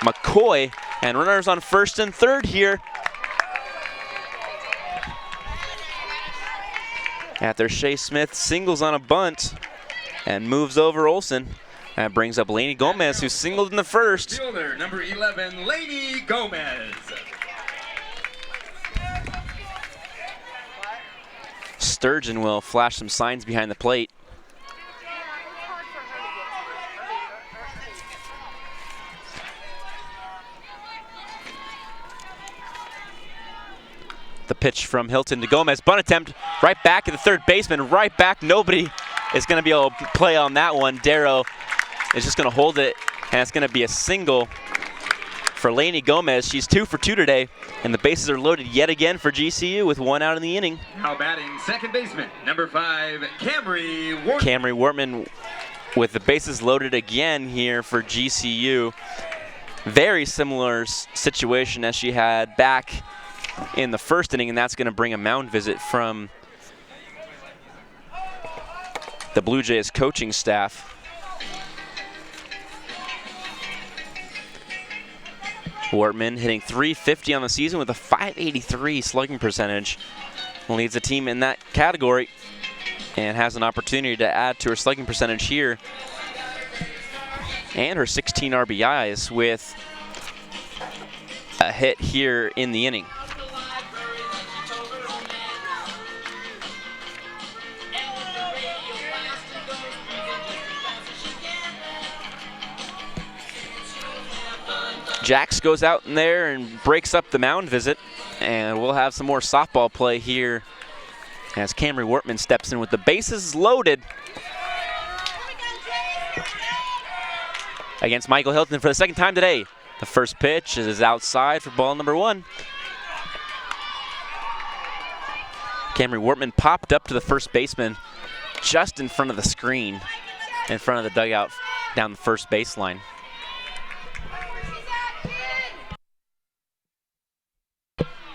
McCoy. And runners on first and third here. After Shay Smith singles on a bunt and moves over Olsen. That brings up Lainey Gomez, who singled in the first. Fielder, number 11, Lainey Gomez. Sturgeon will flash some signs behind the plate. The pitch from Hilton to Gomez. Bunt attempt right back at the third baseman. Right back. Nobody is going to be able to play on that one. Darrow is just going to hold it, and it's going to be a single for Lainey Gomez. She's 2 for 2 today, and the bases are loaded yet again for GCU with 1 out in the inning. Now batting second baseman, number 5, Camry Wortman. Camry Wortman with the bases loaded again here for GCU. Very similar situation as she had back in the first inning, and that's going to bring a mound visit from the Blue Jays coaching staff. Wortman hitting .350 on the season with a .583 slugging percentage. Leads the team in that category and has an opportunity to add to her slugging percentage here. And her 16 RBIs with a hit here in the inning. Jax goes out in there and breaks up the mound visit, and we'll have some more softball play here as Camry Wortman steps in with the bases loaded against Michael Hilton for the second time today. The first pitch is outside for ball number 1. Camry Wortman popped up to the first baseman just in front of the screen, in front of the dugout down the first baseline.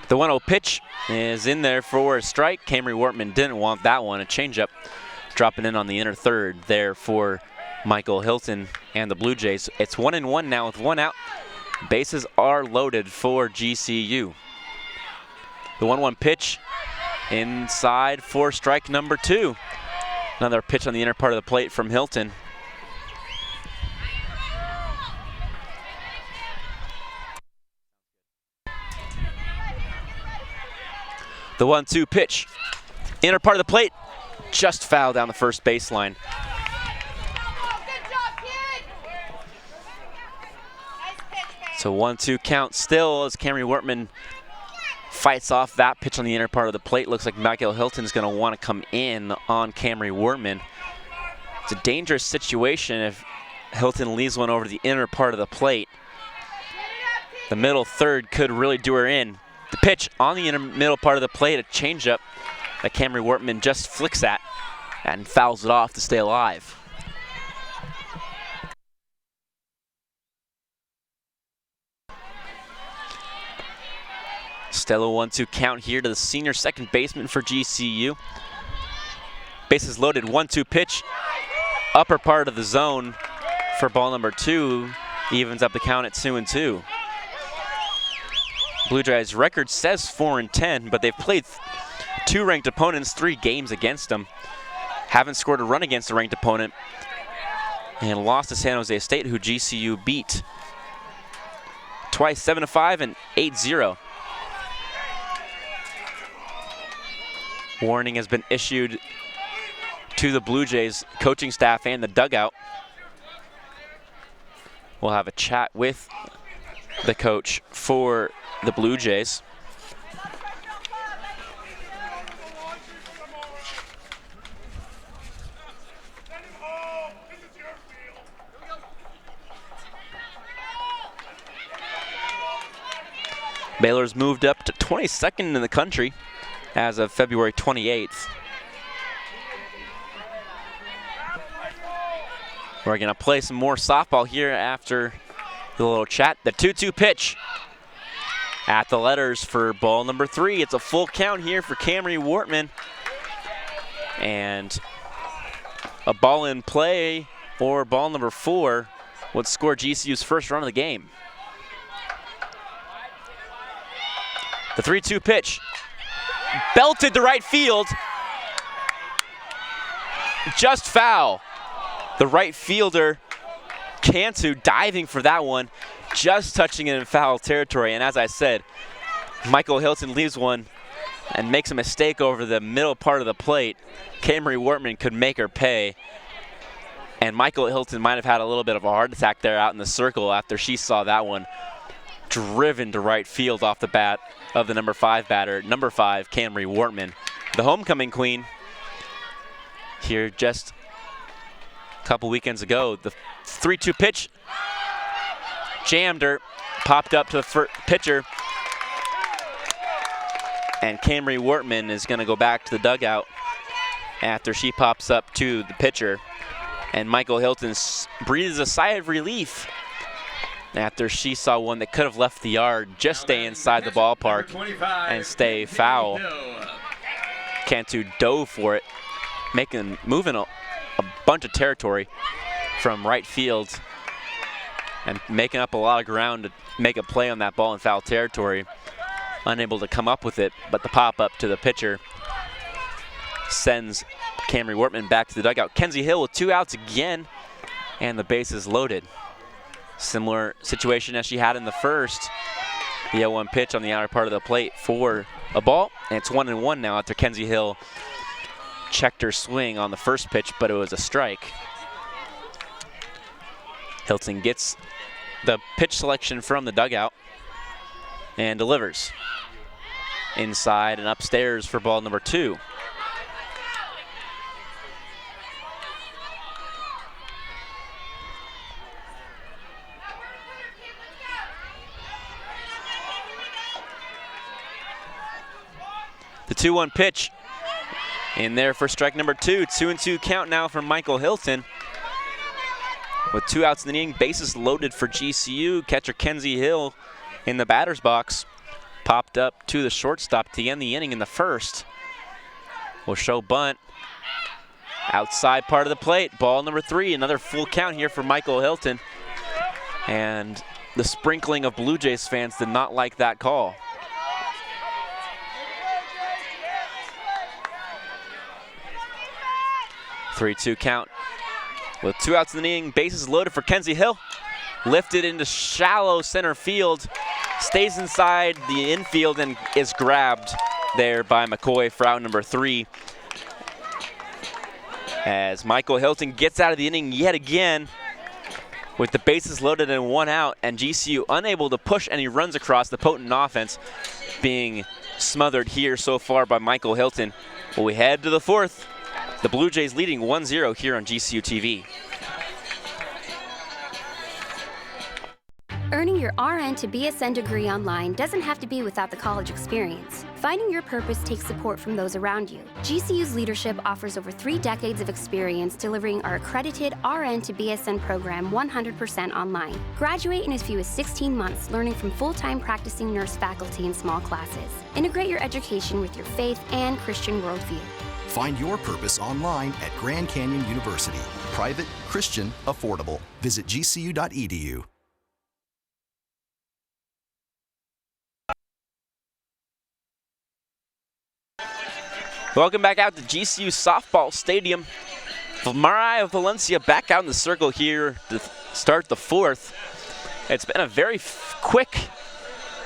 The 1-0 pitch is in there for a strike. Camry Wortman didn't want that one. A changeup dropping in on the inner third there for Michael Hilton and the Blue Jays. It's 1-1 now with 1 out. Bases are loaded for GCU. The 1-1 pitch inside for strike number 2. Another pitch on the inner part of the plate from Hilton. The 1-2 pitch, inner part of the plate, just fouled down the first baseline. So 1-2 count still as Camry Wortman fights off that pitch on the inner part of the plate. Looks like Michael Hilton's going to want to come in on Camry Wortman. It's a dangerous situation if Hilton leaves one over the inner part of the plate. The middle third could really do her in. The pitch on the middle part of the plate, a changeup that Camry Wortman just flicks at and fouls it off to stay alive. Stellar 1-2 count here to the senior second baseman for GCU. Bases loaded, 1-2 pitch, upper part of the zone for ball number 2, evens up the count at 2-2. Blue Jays' record says 4-10, but they've played 2 ranked opponents, 3 games against them. Haven't scored a run against a ranked opponent, and lost to San Jose State, who GCU beat twice, 7-5 and 8-0. Warning has been issued to the Blue Jays coaching staff and the dugout. We'll have a chat with the coach for the Blue Jays. Baylor's moved up to 22nd in the country as of February 28th. We're gonna play some more softball here after the little chat. The 2-2 pitch at the letters for ball number 3. It's a full count here for Camry Wortman. And a ball in play, or ball number 4, would score GCU's first run of the game. The 3-2 pitch, belted to right field, just foul. The right fielder, Cantu, diving for that one, just touching it in foul territory. And as I said, Michael Hilton leaves one and makes a mistake over the middle part of the plate. Camry Wortman could make her pay. And Michael Hilton might have had a little bit of a heart attack there out in the circle after she saw that one driven to right field off the bat of the number 5 batter, number 5, Camry Wortman. The homecoming queen here just a couple weekends ago. The 3-2 pitch, jammed her, popped up to the pitcher, and Camry Wortman is gonna go back to the dugout after she pops up to the pitcher. And Michael Hilton breathes a sigh of relief after she saw one that could have left the yard, just stay inside the ballpark and stay foul. Cantu dove for it, moving a bunch of territory from right field and making up a lot of ground to make a play on that ball in foul territory. Unable to come up with it, but the pop-up to the pitcher sends Camry Wortman back to the dugout. Kenzie Hill with 2 outs again, and the bases loaded. Similar situation as she had in the first. The 0-1 pitch on the outer part of the plate for a ball, and it's 1-1 now after Kenzie Hill checked her swing on the first pitch, but it was a strike. Hilton gets the pitch selection from the dugout and delivers inside and upstairs for ball number 2. The 2-1 pitch in there for strike number 2. 2-2 count now for Michael Hilton. With 2 outs in the inning, bases loaded for GCU. Catcher Kenzie Hill in the batter's box. Popped up to the shortstop to end the inning in the first. Will show bunt. Outside part of the plate, ball number 3. Another full count here for Michael Hilton. And the sprinkling of Blue Jays fans did not like that call. Three-two count with 2 outs in the inning, bases loaded for Kenzie Hill. Lifted into shallow center field, stays inside the infield and is grabbed there by McCoy for out number 3. As Michael Hilton gets out of the inning yet again with the bases loaded and 1 out, and GCU unable to push any runs across. The potent offense being smothered here so far by Michael Hilton. Well, we head to the 4th. The Blue Jays leading 1-0 here on GCU TV. Earning your RN to BSN degree online doesn't have to be without the college experience. Finding your purpose takes support from those around you. GCU's leadership offers over 3 decades of experience delivering our accredited RN to BSN program 100% online. Graduate in as few as 16 months, learning from full-time practicing nurse faculty in small classes. Integrate your education with your faith and Christian worldview. Find your purpose online at Grand Canyon University. Private, Christian, affordable. Visit gcu.edu. Welcome back out to GCU Softball Stadium. Mariah Valencia back out in the circle here to start the fourth. It's been a very quick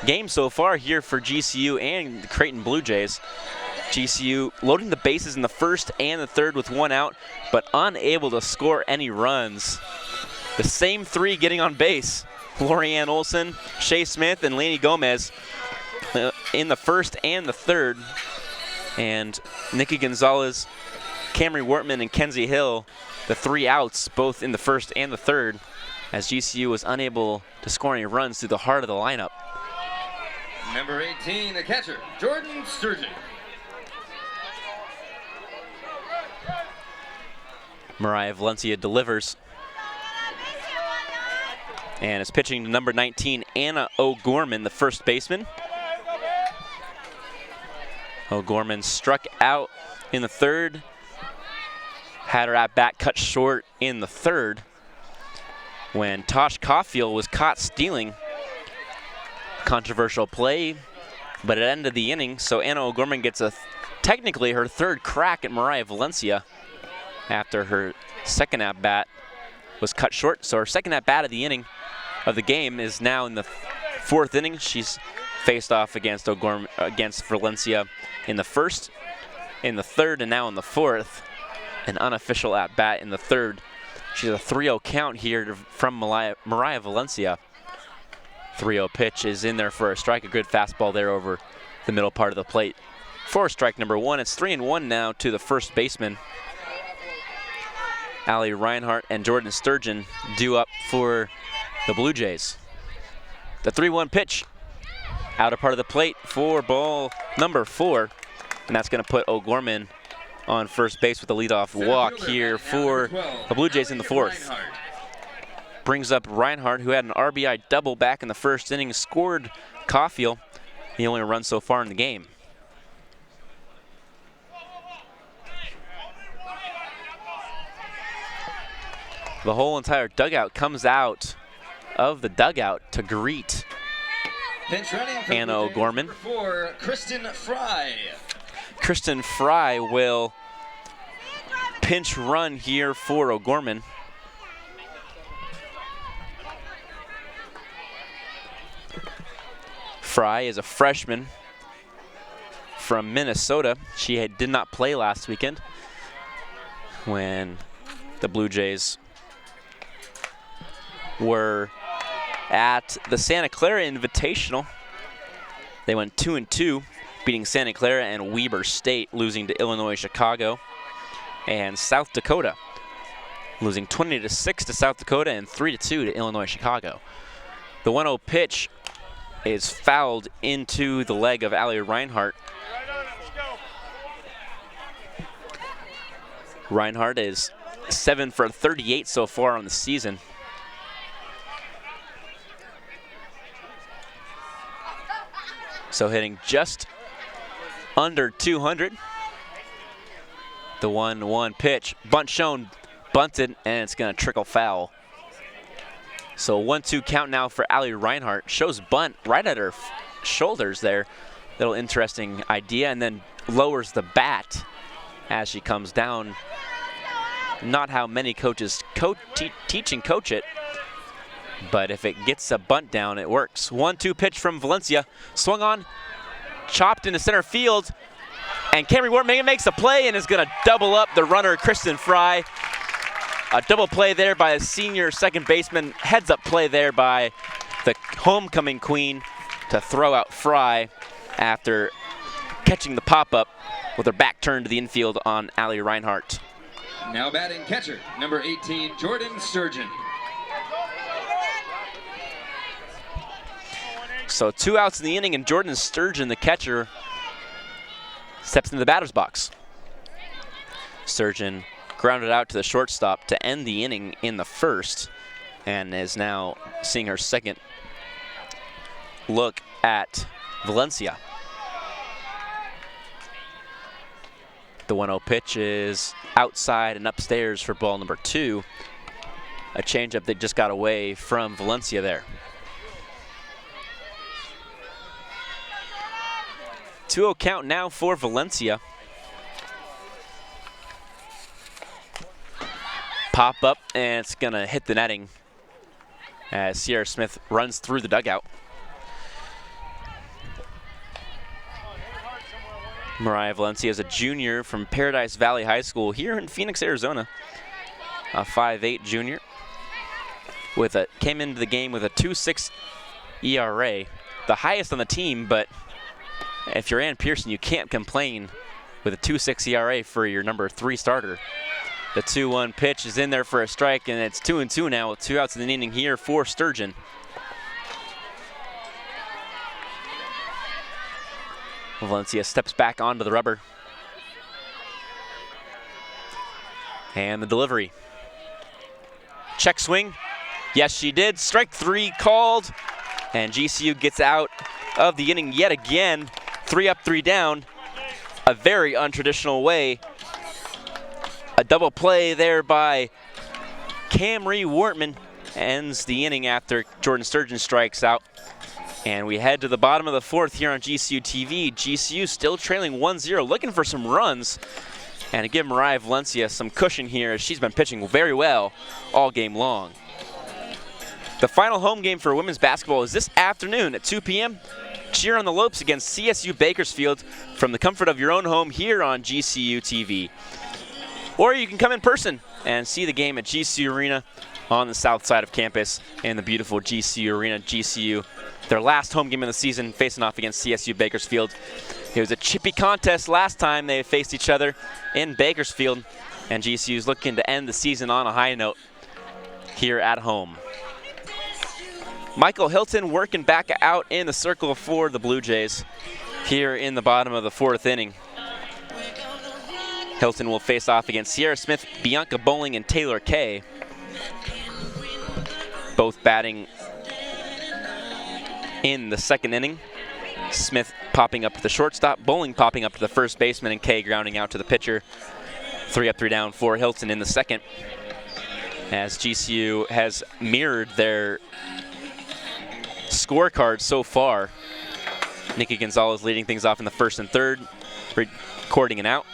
game so far here for GCU and the Creighton Blue Jays. GCU loading the bases in the first and the third with one out, but unable to score any runs. The same three getting on base. Lorianne Olson, Shea Smith, and Lainey Gomez in the first and the third. And Nikki Gonzalez, Camry Wortman, and Kenzie Hill, the three outs, both in the first and the third, as GCU was unable to score any runs through the heart of the lineup. Number 18, the catcher, Jordan Sturgeon. Mariah Valencia delivers. And is pitching to number 19, Anna O'Gorman, the first baseman. O'Gorman struck out in the third. Had her at bat cut short in the third when Tosh Caulfield was caught stealing. Controversial play, but it ended the inning, so Anna O'Gorman gets technically her third crack at Mariah Valencia after her second at bat was cut short. So her second at bat of the inning of the game is now in the fourth inning. She's faced off against Valencia in the first, in the third, and now in the fourth. An unofficial at bat in the third. She's a 3-0 count here from Mariah Valencia. 3-0 pitch is in there for a strike, a good fastball there over the middle part of the plate. For strike number one, it's 3-1 now to the first baseman. Allie Reinhardt and Jordan Sturgeon due up for the Blue Jays. The 3-1 pitch, outer part of the plate for ball number 4, and that's going to put O'Gorman on first base with a leadoff walk here for the Blue Jays in the fourth. Brings up Reinhardt, who had an RBI double back in the first inning, scored Caulfield, the only run so far in the game. The whole entire dugout comes out of the dugout to greet Anna O'Gorman. For Kristen Fry. Kristen Fry will pinch run here for O'Gorman. Fry is a freshman from Minnesota. She did not play last weekend when the Blue Jays were at the Santa Clara Invitational. They went 2-2, beating Santa Clara and Weber State, losing to Illinois Chicago, and South Dakota, losing 20-6 to South Dakota and 3-2 to Illinois Chicago. The 1-0 pitch is fouled into the leg of Allie Reinhardt. Reinhardt is 7 for 38 so far on the season. So hitting just under 200. The 1-1 pitch, bunt shown, bunted, and it's going to trickle foul. So 1-2 count now for Allie Reinhardt. Shows bunt right at her shoulders there. Little interesting idea, and then lowers the bat as she comes down. Not how many coaches teach and coach it, but if it gets a bunt down, it works. 1-2 pitch from Valencia. Swung on, chopped into center field, and Camry Wortman makes a play and is going to double up the runner, Kristen Fry. A double play there by a senior second baseman. Heads up play there by the homecoming queen to throw out Fry after catching the pop-up with her back turned to the infield on Allie Reinhardt. Now batting catcher, number 18, Jordan Sturgeon. So 2 outs in the inning, and Jordan Sturgeon, the catcher, steps into the batter's box. Sturgeon grounded out to the shortstop to end the inning in the first, and is now seeing her second look at Valencia. The 1-0 pitch is outside and upstairs for ball number 2. A changeup that just got away from Valencia there. 2-0 count now for Valencia. Pop up, and it's gonna hit the netting as Sierra Smith runs through the dugout. Mariah Valencia is a junior from Paradise Valley High School here in Phoenix, Arizona. A 5'8" junior. Came into the game with a 2.6 ERA, the highest on the team, but if you're Ann Pearson, you can't complain with a 2.6 ERA for your number 3 starter. The 2-1 pitch is in there for a strike, and it's 2-2 now with 2 outs in the inning here for Sturgeon. Valencia steps back onto the rubber. And the delivery. Check swing. Yes, she did. Strike 3 called. And GCU gets out of the inning yet again. 3 up, 3 down. A very untraditional way. A double play there by Camry Wortman ends the inning after Jordan Sturgeon strikes out. And we head to the bottom of the 4th here on GCU TV. GCU still trailing 1-0, looking for some runs. And to give Mariah Valencia some cushion here, as she's been pitching very well all game long. The final home game for women's basketball is this afternoon at 2 p.m. Cheer on the Lopes against CSU Bakersfield from the comfort of your own home here on GCU TV. Or you can come in person and see the game at GCU Arena on the south side of campus in the beautiful GCU Arena. GCU, their last home game of the season, facing off against CSU Bakersfield. It was a chippy contest last time they faced each other in Bakersfield, and GCU's looking to end the season on a high note here at home. Michael Hilton working back out in the circle for the Blue Jays here in the bottom of the 4th inning. Hilton will face off against Sierra Smith, Bianca Bowling, and Taylor Kay. Both batting in the 2nd inning. Smith popping up to the shortstop, Bowling popping up to the first baseman, and Kay grounding out to the pitcher. 3 up, 3 down for Hilton in the 2nd. As GCU has mirrored their scorecard so far. Nikki Gonzalez leading things off in the 1st and 3rd, recording an out.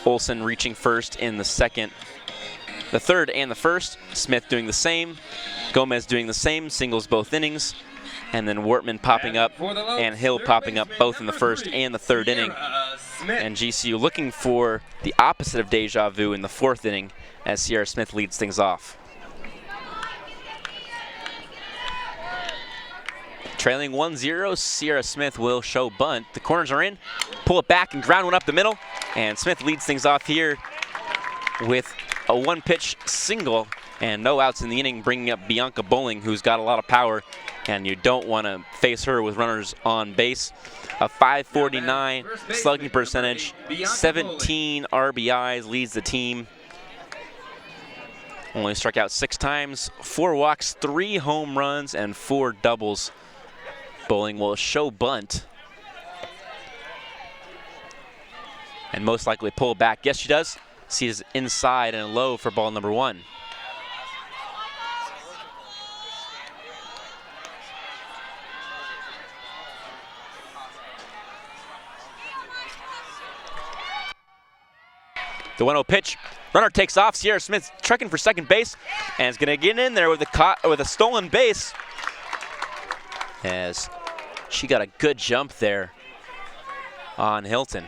Olsen reaching first in the 2nd, the 3rd and the 1st. Smith doing the same. Gomez doing the same, singles both innings. And then Wortman popping up and Hill popping up both in the 1st and the 3rd inning. And GCU looking for the opposite of deja vu in the 4th inning as Sierra Smith leads things off. Trailing 1-0, Sierra Smith will show bunt. The corners are in, pull it back and ground one up the middle. And Smith leads things off here with a 1-pitch single and no outs in the inning, bringing up Bianca Bowling, who's got a lot of power, and you don't want to face her with runners on base. A .549 slugging percentage, 17 RBIs, leads the team. Only struck out 6 times, 4 walks, 3 home runs, and 4 doubles. Bowling will show bunt. And most likely pull back. Yes, she does. Sees inside and low for ball number 1. The 1-0 pitch. Runner takes off. Sierra Smith trekking for second base and is going to get in there with a stolen base, as she got a good jump there on Hilton.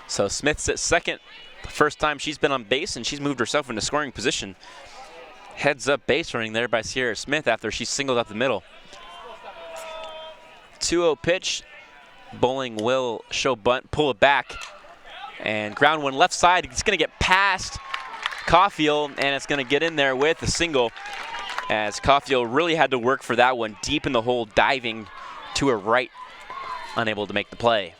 So Smith's at second. The first time she's been on base, and she's moved herself into scoring position. Heads up base running there by Sierra Smith after she singled up the middle. 2-0 pitch. Bowling will show bunt, pull it back, and ground one left side. It's going to get past Caulfield, and it's going to get in there with a single, as Caulfield really had to work for that one, deep in the hole, diving to her right, unable to make the play.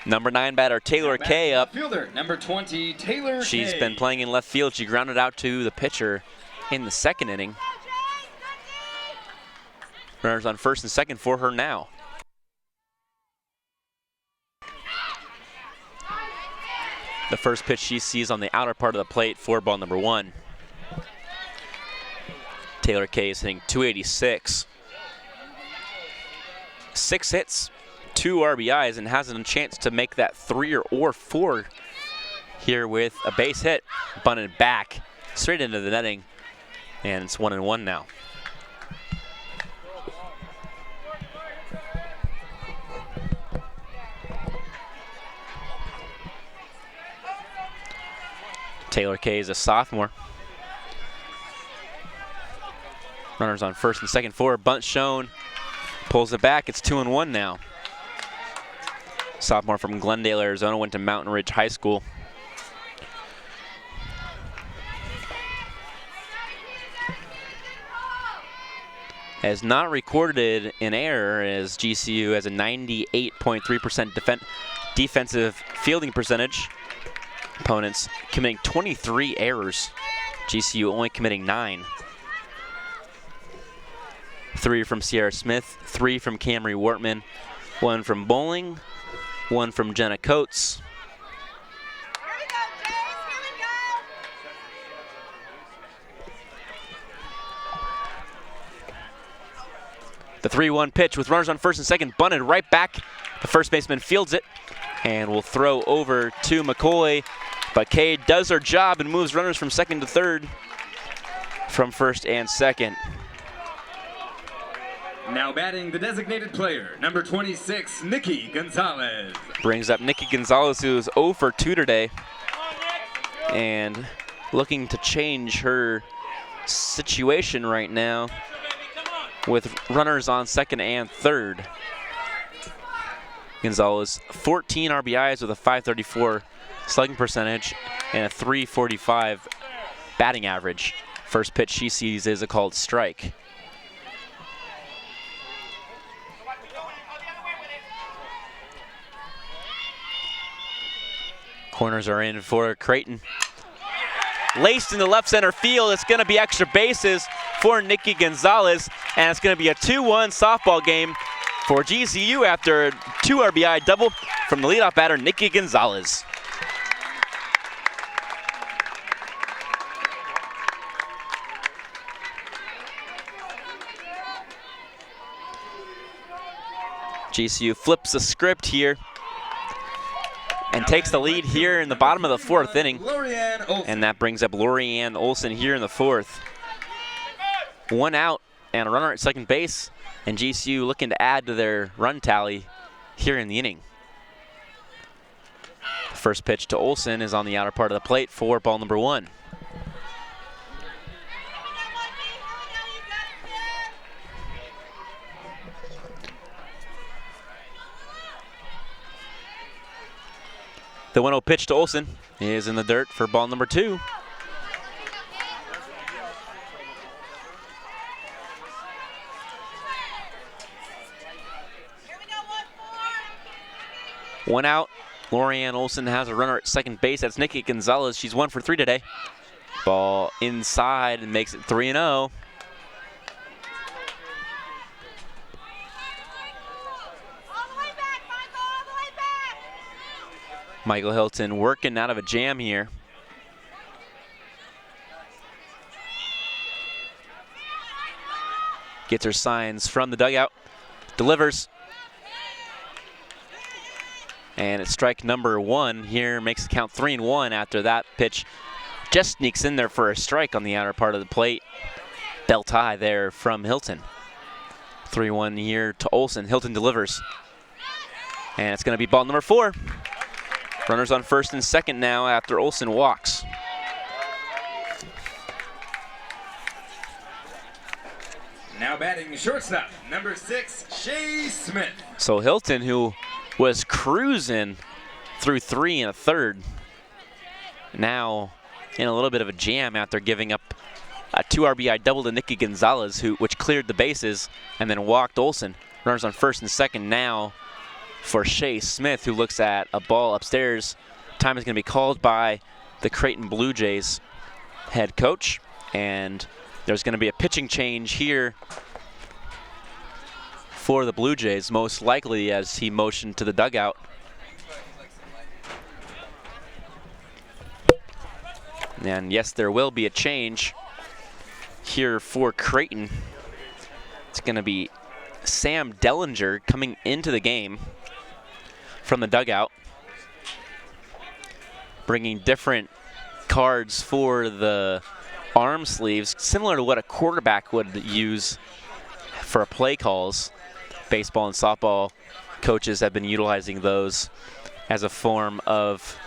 Number 9 batter Taylor Kay up. Fielder, number 20, Taylor She's Kay. been playing in left field. She grounded out to the pitcher in the second inning. Runners on first and second for her now. The first pitch she sees on the outer part of the plate for ball number 1. Taylor Kay is hitting .286. 6 hits, 2 RBIs, and has a chance to make that 3 or 4 here with a base hit. Bunted back straight into the netting, and it's 1-1 now. Taylor Kay is a sophomore. Runners on first and second for her. Bunt shown. Pulls it back. It's 2-1 now. Sophomore from Glendale, Arizona, went to Mountain Ridge High School. Has not recorded an error, as GCU has a 98.3% defensive fielding percentage. Opponents committing 23 errors. GCU only committing 9. 3 from Sierra Smith, 3 from Camry Wortman, 1 from Bowling, 1 from Jenna Coates. The 3-1 pitch with runners on first and second, bunted right back. The first baseman fields it and will throw over to McCoy. But Kay does her job and moves runners from second to third from first and second. Now batting the designated player, number 26, Nikki Gonzalez. Brings up Nikki Gonzalez, who is 0 for 2 today, and looking to change her situation right now with runners on second and third. Gonzalez, 14 RBIs with a .534 slugging percentage and a .345 batting average. First pitch she sees is a called strike. Corners are in for Creighton. Laced in the left center field. It's going to be extra bases for Nikki Gonzalez, and it's going to be a 2-1 softball game for GCU after a 2 RBI double from the leadoff batter, Nikki Gonzalez. GCU flips the script here and takes the lead here in the bottom of the 4th inning. And that brings up Lorianne Olson here in the 4th. 1 out and a runner at second base, and GCU looking to add to their run tally here in the inning. The first pitch to Olson is on the outer part of the plate for ball number 1. The 1-0 pitch to Olson is in the dirt for ball number 2. One out. Lorianne Olson has a runner at second base. That's Nikki Gonzalez. She's 1 for 3 today. Ball inside and makes it 3-0. Michael Hilton working out of a jam here. Gets her signs from the dugout. Delivers. And it's strike number 1 here. Makes the count 3-1 after that pitch. Just sneaks in there for a strike on the outer part of the plate. Belt high there from Hilton. 3-1 here to Olson. Hilton delivers. And it's going to be ball number 4. Runners on first and second now after Olson walks. Now batting shortstop, number 6, Shay Smith. So Hilton, who was cruising through 3 1/3, now in a little bit of a jam after giving up a 2 RBI double to Nikki Gonzalez, which cleared the bases and then walked Olson. Runners on first and second now for Shay Smith, who looks at a ball upstairs. Time is going to be called by the Creighton Blue Jays head coach, And there's going to be a pitching change here for the Blue Jays, most likely, as he motioned to the dugout. And yes, there will be a change here for Creighton. It's going to be Sam Dellinger coming into the game from the dugout, bringing different cards for the arm sleeves, similar to what a quarterback would use for play calls. Baseball and softball coaches have been utilizing those as a form of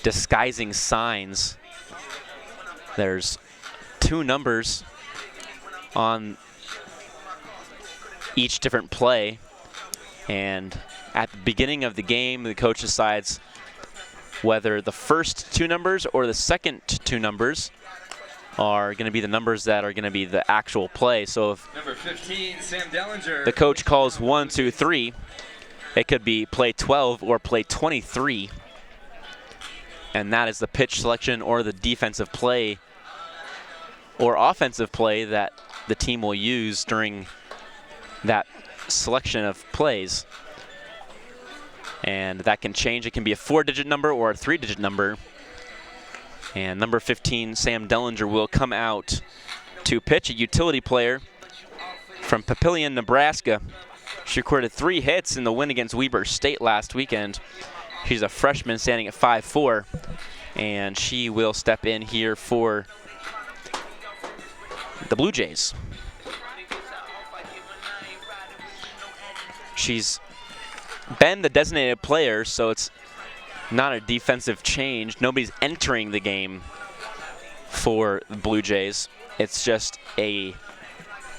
disguising signs. There's 2 numbers on each different play, and at the beginning of the game, the coach decides whether the first 2 numbers or the second 2 numbers are going to be the numbers that are going to be the actual play. So if Number 15, Sam Dellinger, the coach calls 1, 2, 3, it could be play 12 or play 23. And that is the pitch selection or the defensive play or offensive play that the team will use during that selection of plays. And that can change. It can be a 4-digit number or a 3-digit number. And number 15, Sam Dellinger, will come out to pitch, a utility player from Papillion, Nebraska. She recorded 3 hits in the win against Weber State last weekend. She's a freshman standing at 5'4", and she will step in here for the Blue Jays. She's been the designated player, so it's not a defensive change. Nobody's entering the game for the Blue Jays. It's just a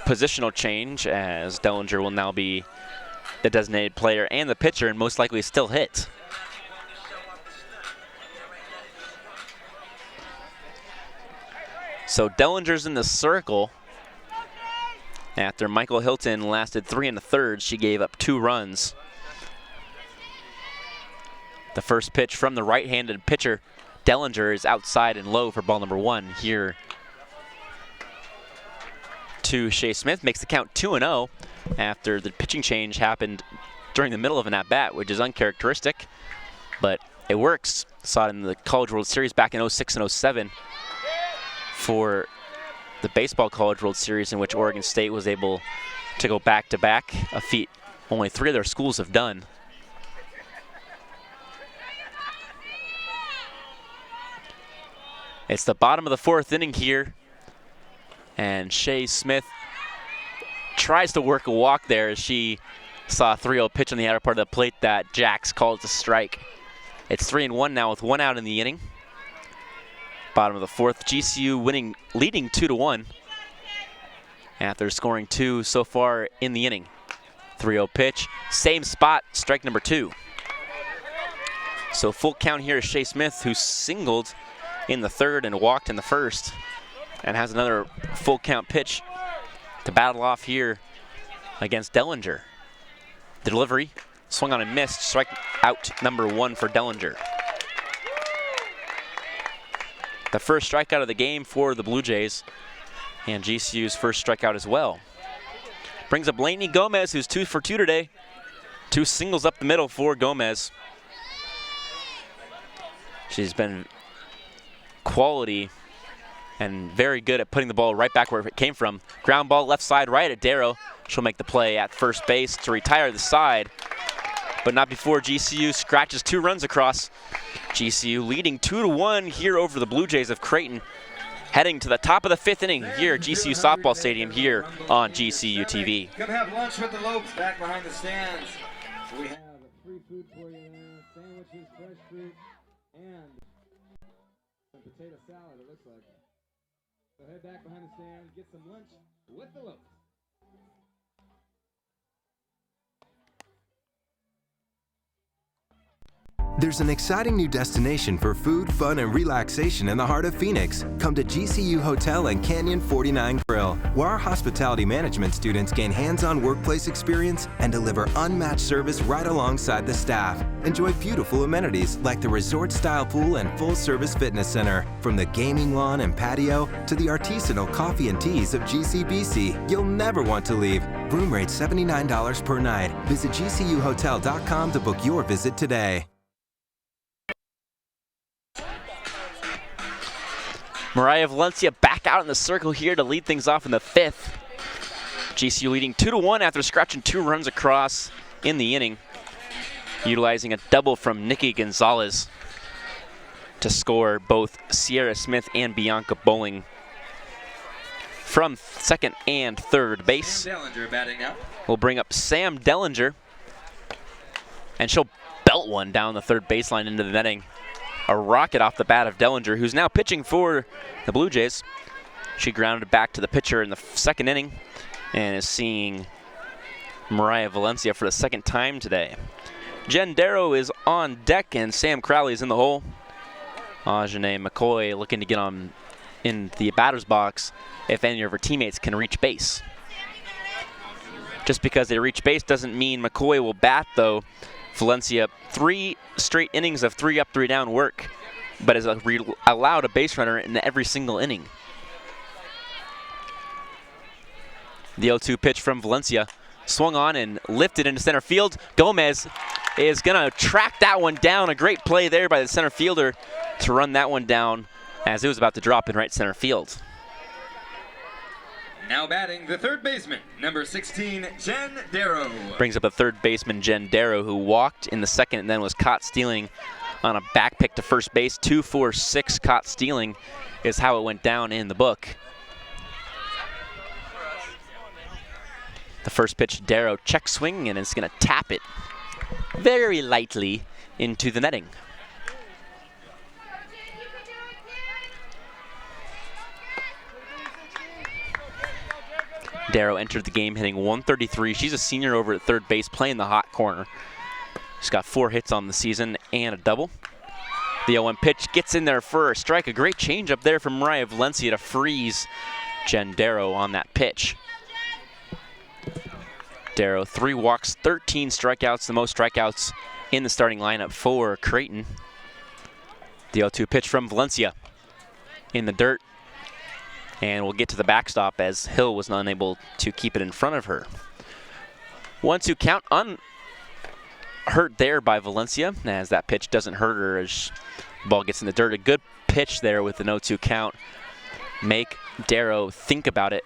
positional change, as Dellinger will now be the designated player and the pitcher, and most likely still hit. So Dellinger's in the circle. After Michael Hilton lasted 3 1/3, she gave up 2 runs. The first pitch from the right-handed pitcher, Dellinger, is outside and low for ball number 1 here to Shea Smith. Makes the count 2-0 after the pitching change happened during the middle of an at-bat, which is uncharacteristic, but it works. Saw it in the College World Series back in 06 and 07 for the Baseball College World Series, in which Oregon State was able to go back-to-back, a feat only 3 of their schools have done. It's the bottom of the 4th inning here, and Shea Smith tries to work a walk there as she saw a 3-0 pitch on the outer part of the plate that Jax called a strike. It's 3-1 now with 1 out in the inning. Bottom of the 4th, GCU leading 2-1 after scoring 2 so far in the inning. 3-0 pitch, same spot, strike number 2. So full count here is Shea Smith, who singled in the 3rd and walked in the 1st, and has another full count pitch to battle off here against Dellinger. The delivery swung on and missed, strike out number 1 for Dellinger. The first strikeout of the game for the Blue Jays, and GCU's first strikeout as well. Brings up Lainey Gomez, who's 2 for 2 today. 2 singles up the middle for Gomez. She's been quality and very good at putting the ball right back where it came from. Ground ball left side right at Darrow. She'll make the play at first base to retire the side, but not before GCU scratches 2 runs across. GCU leading 2-1 here over the Blue Jays of Creighton, heading to the top of the 5th inning here at GCU Softball Stadium here on GCU TV. Come have lunch with the Lopes back behind the stands. We have Free food for you there, sandwiches, fresh fruit, and some potato salad, it looks like. So head back behind the stand, get some lunch with the Lopes. There's an exciting new destination for food, fun, and relaxation in the heart of Phoenix. Come to GCU Hotel and Canyon 49 Grill, where our hospitality management students gain hands-on workplace experience and deliver unmatched service right alongside the staff. Enjoy beautiful amenities like the resort-style pool and full-service fitness center. From the gaming lawn and patio to the artisanal coffee and teas of GCBC, you'll never want to leave. Room rate $79 per night. Visit GCUHotel.com to book your visit today. Mariah Valencia back out in the circle here to lead things off in the 5th. GCU leading 2-1 after scratching 2 runs across in the inning, utilizing a double from Nikki Gonzalez to score both Sierra Smith and Bianca Bowling from second and third base. Sam Dellinger batting now. We'll bring up Sam Dellinger, and she'll belt one down the third baseline into the netting. A rocket off the bat of Dellinger, who's now pitching for the Blue Jays. She grounded back to the pitcher in the second inning and is seeing Mariah Valencia for the second time today. Jen Darrow is on deck and Sam Crowley is in the hole. Ajane McCoy looking to get on in the batter's box if any of her teammates can reach base. Just because they reach base doesn't mean McCoy will bat, though. Valencia, 3 straight innings of 3 up, 3 down work, but has allowed a base runner in every single inning. The 0-2 pitch from Valencia swung on and lifted into center field. Gomez is going to track that one down. A great play there by the center fielder to run that one down as it was about to drop in right center field. Now batting the third baseman, number 16, Jen Darrow. Brings up the third baseman, Jen Darrow, who walked in the second and then was caught stealing on a back pick to first base. 2-4-6 caught stealing is how it went down in the book. The first pitch, Darrow check swing, and is going to tap it very lightly into the netting. Darrow entered the game hitting 133. She's a senior over at third base, playing the hot corner. She's got 4 hits on the season and a double. The 0-1 pitch gets in there for a strike. A great change up there from Mariah Valencia to freeze Jen Darrow on that pitch. Darrow, 3 walks, 13 strikeouts, the most strikeouts in the starting lineup for Creighton. The 0-2 pitch from Valencia in the dirt. And we'll get to the backstop as Hill was unable to keep it in front of her. 1-2 count, unhurt there by Valencia, as that pitch doesn't hurt her as the ball gets in the dirt. A good pitch there with the 0-2 count. Make Darrow think about it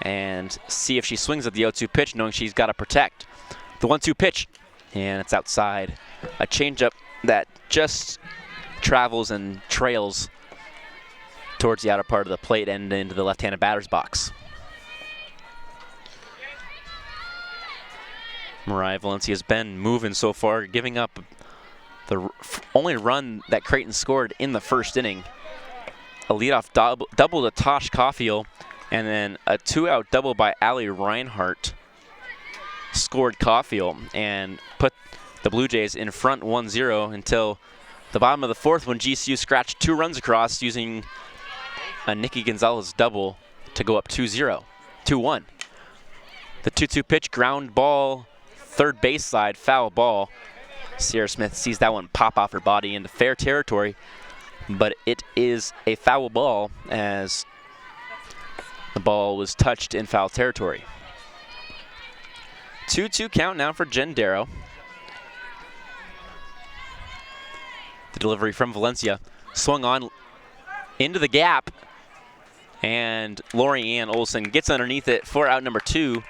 and see if she swings at the 0-2 pitch, knowing she's got to protect. The 1-2 pitch, and it's outside. A changeup that just travels and trails towards the outer part of the plate and into the left-handed batter's box. Mariah Valencia's been moving so far, giving up the only run that Creighton scored in the first inning. A leadoff double to Tosh Caulfield, and then a 2-out double by Allie Reinhardt scored Caulfield and put the Blue Jays in front 1-0 until the bottom of the 4th when GCU scratched 2 runs across using a Nikki Gonzalez double to go up 2-1. The 2-2 pitch, ground ball, third base side, foul ball. Sierra Smith sees that one pop off her body into fair territory, but it is a foul ball as the ball was touched in foul territory. 2-2 count now for Jen Darrow. The delivery from Valencia swung on into the gap, and Lori Ann Olson gets underneath it for out number 2.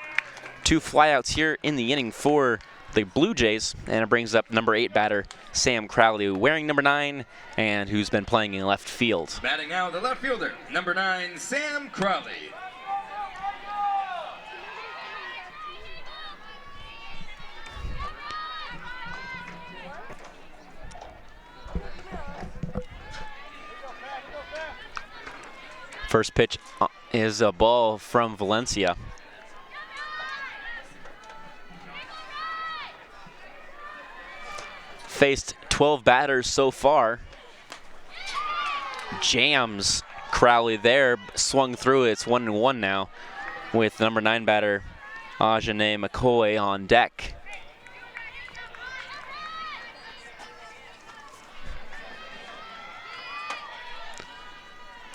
2 flyouts here in the inning for the Blue Jays, and it brings up number 8 batter Sam Crowley, wearing number 9 and who's been playing in left field. Batting now the left fielder, number 9, Sam Crowley. First pitch is a ball from Valencia. Faced 12 batters so far. Jams Crowley there, swung through it. It's 1-1 now with number 9 batter Ajane McCoy on deck.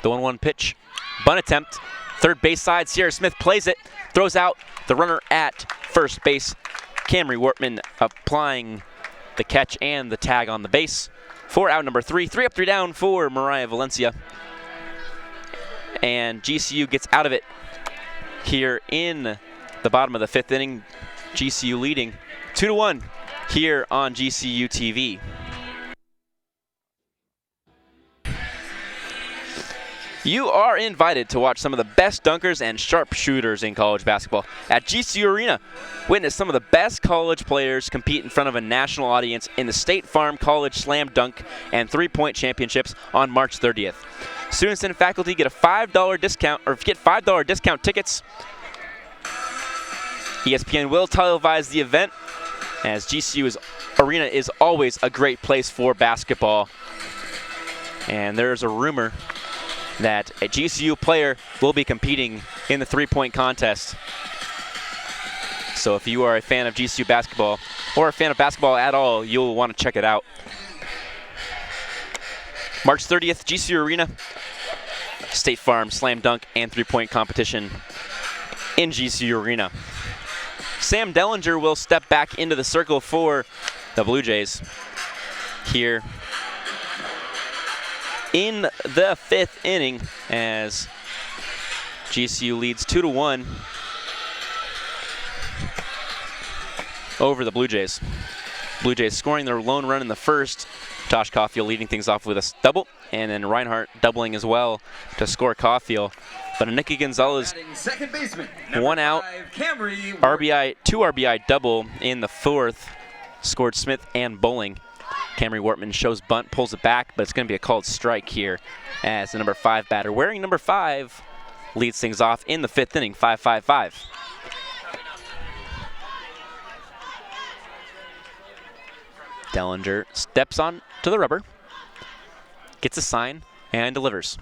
The 1-1 pitch, bunt attempt, third base side. Sierra Smith plays it, throws out the runner at first base. Camry Wortman applying the catch and the tag on the base for out number 3. 3 up, 3 down for Mariah Valencia. And GCU gets out of it here in the bottom of the 5th inning. GCU leading 2-1 here on GCU TV. You are invited to watch some of the best dunkers and sharpshooters in college basketball at GCU Arena. Witness some of the best college players compete in front of a national audience in the State Farm College Slam Dunk and 3-Point Championships on March 30th. Students and faculty get a $5 discount, or get $5 discount tickets. ESPN will televise the event, as GCU's arena is always a great place for basketball. And there's a rumor that a GCU player will be competing in the 3-point contest. So if you are a fan of GCU basketball, or a fan of basketball at all, you'll want to check it out. March 30th, GCU Arena, State Farm Slam Dunk and 3-point competition in GCU Arena. Sam Dellinger will step back into the circle for the Blue Jays here in the 5th inning as GCU leads 2-1 over the Blue Jays. Blue Jays scoring their lone run in the first. Josh Caulfield leading things off with a double, and then Reinhardt doubling as well to score Caulfield. But a Nicky Gonzalez second baseman, 1 out, 2 RBI double in the 4th, scored Smith and Bowling. Camry Wortman shows bunt, pulls it back, but it's going to be a called strike here as the number 5 batter, wearing number 5, leads things off in the 5th inning, 5-5-5. Dellinger steps on to the rubber, gets a sign, and delivers.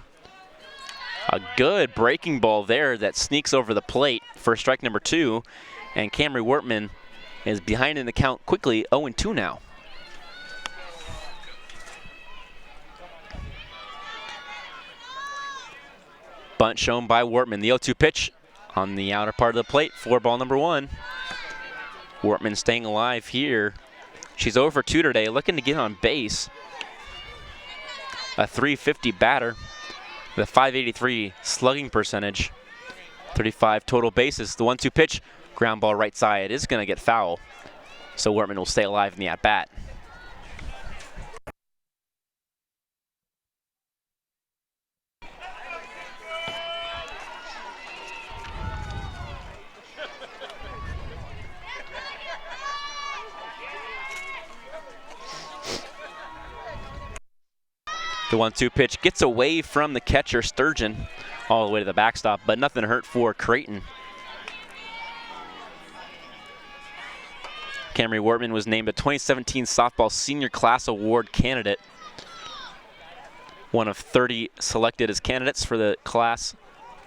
A good breaking ball there that sneaks over the plate for strike number 2, and Camry Wortman is behind in the count quickly, 0-2 now. Bunt shown by Wortman. The 0-2 pitch on the outer part of the plate for ball number 1. Wortman staying alive here. She's 0 for 2 today, looking to get on base. A .350 batter with a .583 slugging percentage. 35 total bases. The 1-2 pitch, ground ball right side, is going to get foul. So Wortman will stay alive in the at-bat. The 1-2 pitch gets away from the catcher, Sturgeon, all the way to the backstop, but nothing hurt for Creighton. Camry Wortman was named a 2017 Softball Senior Class Award candidate. One of 30 selected as candidates for the class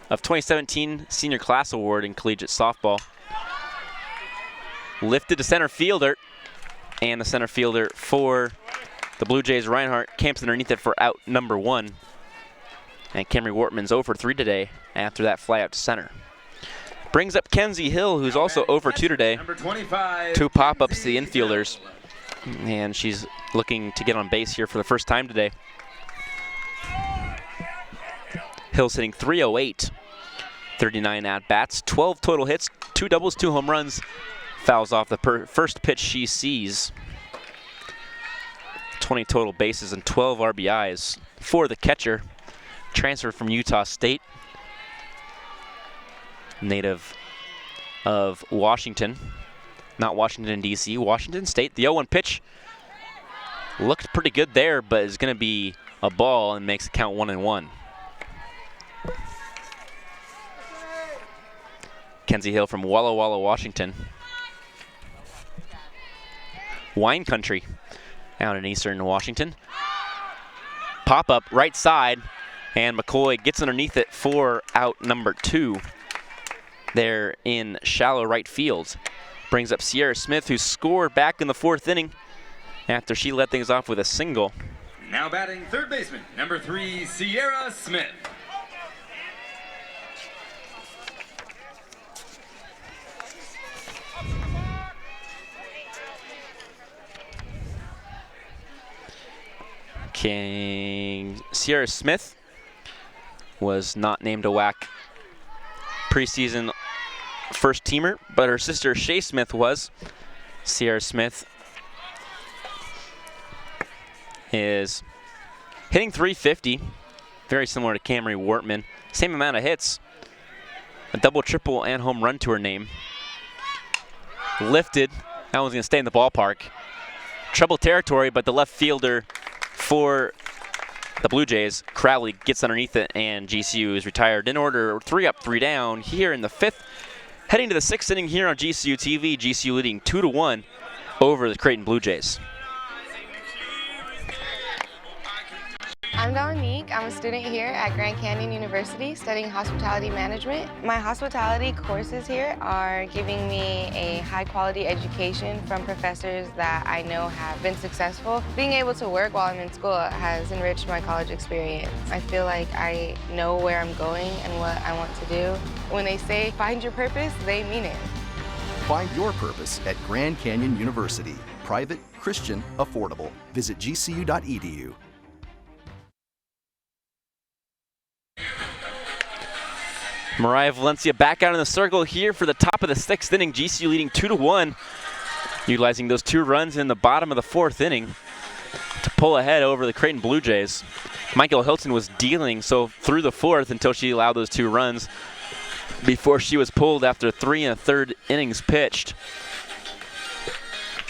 of 2017 Senior Class Award in collegiate softball. Lifted to center fielder, and the center fielder for the Blue Jays, Reinhardt, camps underneath it for out number 1. And Camry Wortman's 0 for 3 today after that fly out to center. Brings up Kenzie Hill, who's also 0 for 2 today. Number 25, 2 pop-ups to the infielders. And she's looking to get on base here for the first time today. Hill's hitting .308. 39 at-bats, 12 total hits, 2 doubles, 2 home runs. Fouls off the first pitch she sees. 20 total bases and 12 RBIs for the catcher. Transferred from Utah State. Native of Washington. Not Washington, D.C., Washington State. The 0-1 pitch looked pretty good there, but is going to be a ball and makes it count 1-1. Kenzie Hill from Walla Walla, Washington. Wine Country. out in Eastern Washington. Pop up right side, and McCoy gets underneath it for out number 2 there in shallow right field. Brings up Sierra Smith, who scored back in the 4th inning after she led things off with a single. Now batting third baseman, number 3, Sierra Smith. Sierra Smith was not named a WAC preseason first teamer, but her sister Shay Smith was. Sierra Smith is hitting .350, very similar to Camry Wortman. Same amount of hits, a double, triple, and home run to her name. Lifted, that one's gonna stay in the ballpark. Trouble territory, but the left fielder for the Blue Jays, Crowley, gets underneath it, and GCU is retired in order, 3 up, 3 down here in the 5th. Heading to the 6th inning here on GCU TV, GCU leading 2-1 over the Creighton Blue Jays. I'm Dominique. I'm a student here at Grand Canyon University studying hospitality management. My hospitality courses here are giving me a high quality education from professors that I know have been successful. Being able to work while I'm in school has enriched my college experience. I feel like I know where I'm going and what I want to do. When they say find your purpose, they mean it. Find your purpose at Grand Canyon University. Private, Christian, affordable. Visit gcu.edu. Mariah Valencia back out in the circle here for the top of the 6th inning. GCU leading 2-1, utilizing those 2 runs in the bottom of the 4th inning to pull ahead over the Creighton Blue Jays. Michael Hilton was dealing so through the 4th until she allowed those 2 runs before she was pulled after 3 1/3 innings pitched.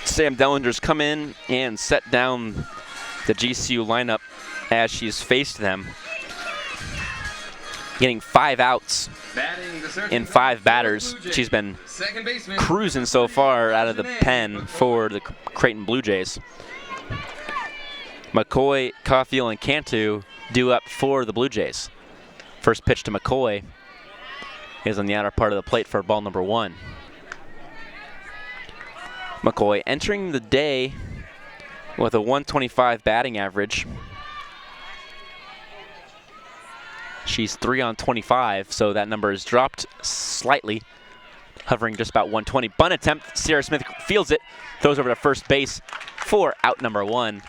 Sam Dellinger's come in and set down the GCU lineup as she's faced them, getting 5 outs in 5 batters. She's been cruising so far out of the pen for the Creighton Blue Jays. McCoy, Caulfield, and Cantu due up for the Blue Jays. First pitch to McCoy is on the outer part of the plate for ball number 1. McCoy entering the day with a .125 batting average. She's 3 on 25, so that number is dropped slightly, hovering just about 120. Bunt attempt, Sierra Smith fields it, throws over to first base for out number 1.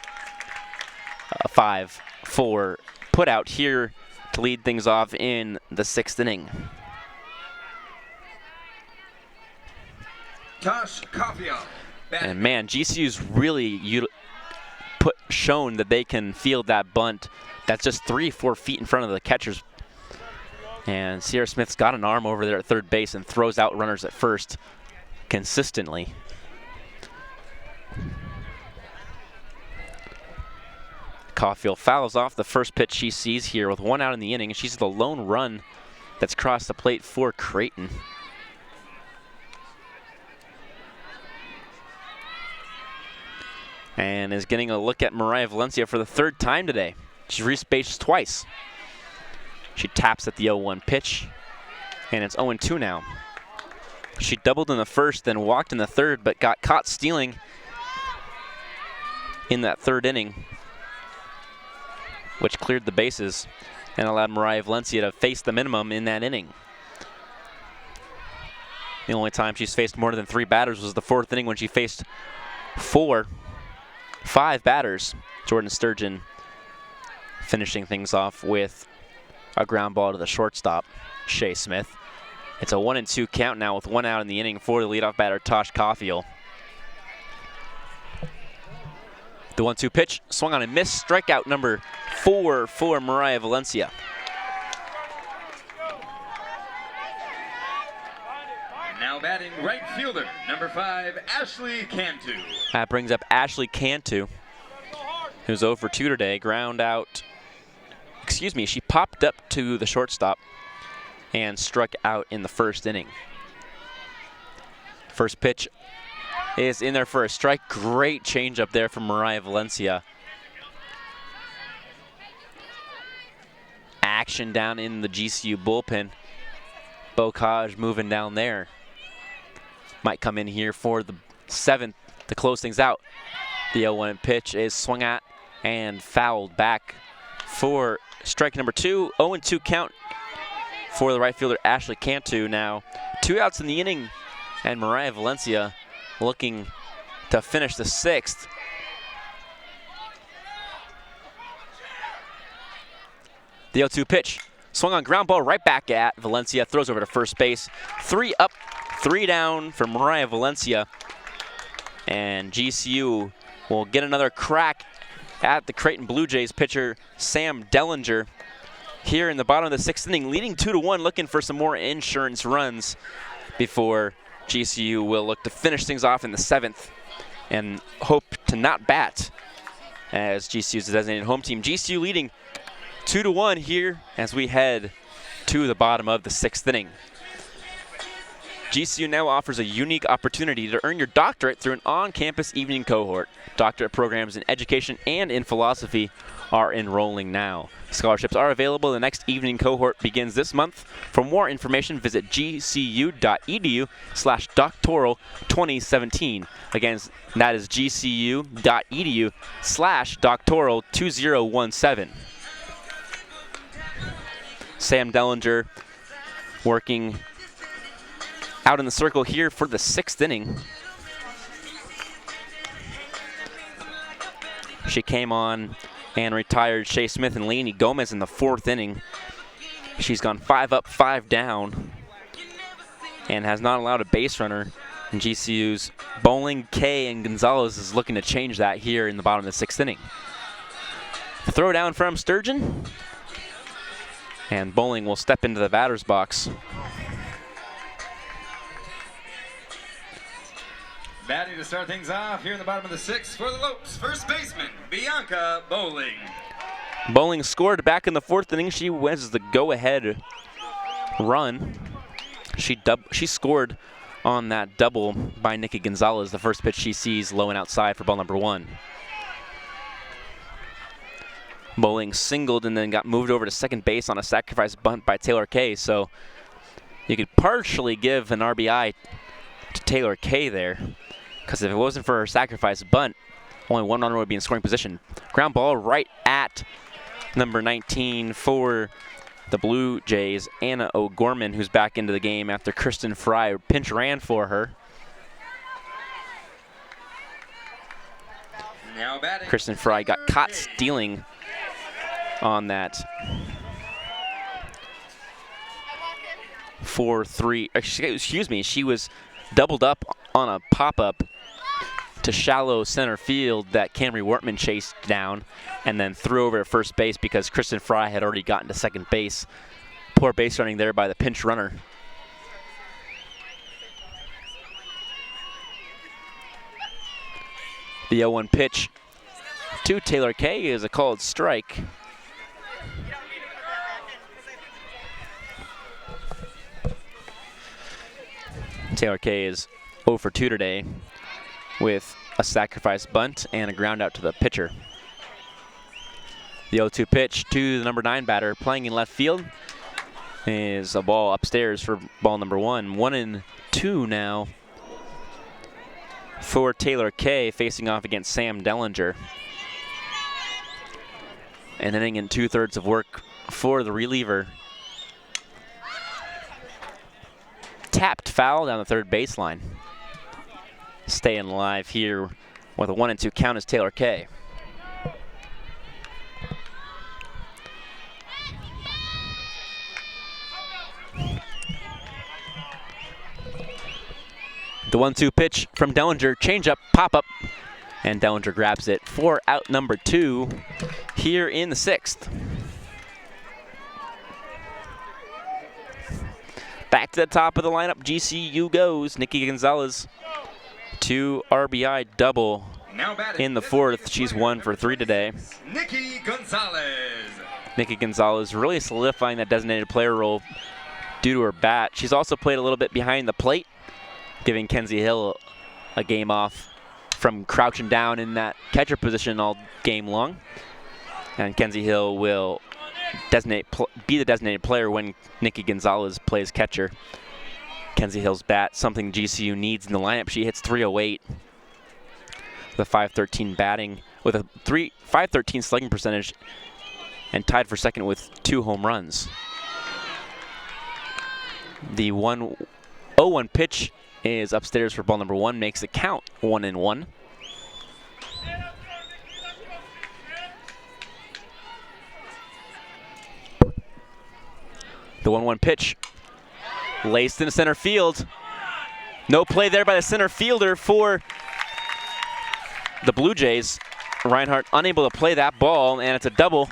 5-4 put out here to lead things off in the 6th inning. Tosh Caulfield. And man, GCU's really shown that they can field that bunt that's just 3-4 feet in front of the catcher's. And Sierra Smith's got an arm over there at third base and throws out runners at first consistently. Caulfield fouls off the first pitch she sees here with 1 out in the inning. She's the lone run that's crossed the plate for Creighton. And is getting a look at Mariah Valencia for the 3rd time today. She's reached base twice. She taps at the 0-1 pitch, and it's 0-2 now. She doubled in the 1st, then walked in the 3rd, but got caught stealing in that 3rd inning, which cleared the bases and allowed Mariah Valencia to face the minimum in that inning. The only time she's faced more than 3 batters was the 4th inning when she faced 5 batters. Jordan Sturgeon finishing things off with a ground ball to the shortstop, Shay Smith. It's a 1-2 count now with 1 out in the inning for the leadoff batter, Tosh Caulfield. The 1-2 pitch, swung on and missed. Strikeout number 4 for Mariah Valencia. Now batting right fielder, number 5, Ashley Cantu. That brings up Ashley Cantu, who's 0 for 2 today. Ground out. She popped up to the shortstop and struck out in the 1st inning. First pitch is in there for a strike. Great change up there from Mariah Valencia. Action down in the GCU bullpen. Bocage moving down there. Might come in here for the 7th to close things out. The 0-1 pitch is swung at and fouled back for strike number 2. 0-2 count for the right fielder Ashley Cantu. Now 2 outs in the inning, and Mariah Valencia looking to finish the 6th. The 0-2 pitch swung on, ground ball right back at Valencia, throws over to first base. 3 up, 3 down for Mariah Valencia, and GCU will get another crack at the Creighton Blue Jays pitcher Sam Dellinger here in the bottom of the 6th inning, leading 2-1, looking for some more insurance runs before GCU will look to finish things off in the 7th and hope to not bat as GCU's designated home team. GCU leading 2-1 here as we head to the bottom of the 6th inning. GCU now offers a unique opportunity to earn your doctorate through an on-campus evening cohort. Doctorate programs in education and in philosophy are enrolling now. Scholarships are available. The next evening cohort begins this month. For more information, visit gcu.edu/doctoral2017. Again, that is gcu.edu/doctoral2017. Sam Dellinger working out in the circle here for the 6th inning. She came on and retired Shea Smith and Lainey Gomez in the 4th inning. She's gone 5 up, 5 down, and has not allowed a base runner. And GCU's Bowling, Kay, and Gonzalez is looking to change that here in the bottom of the 6th inning. Throw down from Sturgeon, and Bowling will step into the batter's box. Batting to start things off here in the bottom of the 6th for the Lopes, first baseman, Bianca Bowling. Bowling scored back in the 4th inning. She was the go-ahead run. She scored on that double by Nikki Gonzalez, the first pitch she sees low and outside for ball number 1. Bowling singled and then got moved over to second base on a sacrifice bunt by Taylor Kay, so you could partially give an RBI to Taylor Kay there, because if it wasn't for her sacrifice bunt, only 1 runner would be in scoring position. Ground ball right at number 19 for the Blue Jays, Anna O'Gorman, who's back into the game after Kristen Fry pinch ran for her. Now batting. Kristen Fry got caught stealing on that 4-3, excuse me, she was doubled up on a pop-up to shallow center field that Camry Wortman chased down and then threw over at first base because Kristen Fry had already gotten to second base. Poor base running there by the pinch runner. The 0-1 pitch to Taylor Kay is a called strike. Taylor Kay is 0 for 2 today with a sacrifice bunt and a ground out to the pitcher. The 0-2 pitch to the number 9 batter playing in left field is a ball upstairs for ball number 1. 1-2 now for Taylor Kay, facing off against Sam Dellinger. An inning and 2/3 of work for the reliever. Tapped foul down the third baseline. Staying alive here with a 1-2 count is Taylor Kay. The 1-2 pitch from Dellinger, changeup, pop-up, and Dellinger grabs it for out number 2 here in the 6th. Back to the top of the lineup, GCU goes. Nikki Gonzalez, 2 RBI double in the 4th. She's 1 for 3 today. Nikki Gonzalez. Nikki Gonzalez really solidifying that designated player role due to her bat. She's also played a little bit behind the plate, giving Kenzie Hill a game off from crouching down in that catcher position all game long. And Kenzie Hill will be the designated player when Nikki Gonzalez plays catcher. Kenzie Hill's bat, something GCU needs in the lineup. She hits .308 with a .513 batting, with a .513 slugging percentage, and tied for second with 2 home runs. The 1-0-1 pitch is upstairs for ball number 1, makes the count 1-1. The 1-1 pitch laced into center field. No play there by the center fielder for the Blue Jays. Reinhardt unable to play that ball, and it's a double.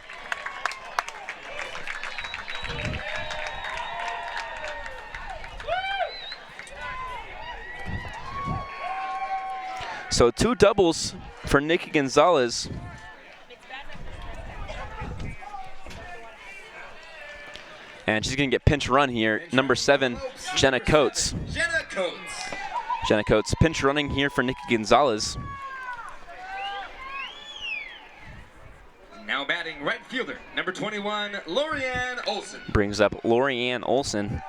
So 2 doubles for Nikki Gonzalez. And she's going to get pinch run here. Number 7, Jenna Coates. Jenna Coates pinch running here for Nikki Gonzalez. Now batting right fielder, number 21, Lorianne Olson. Brings up Lorianne Olson,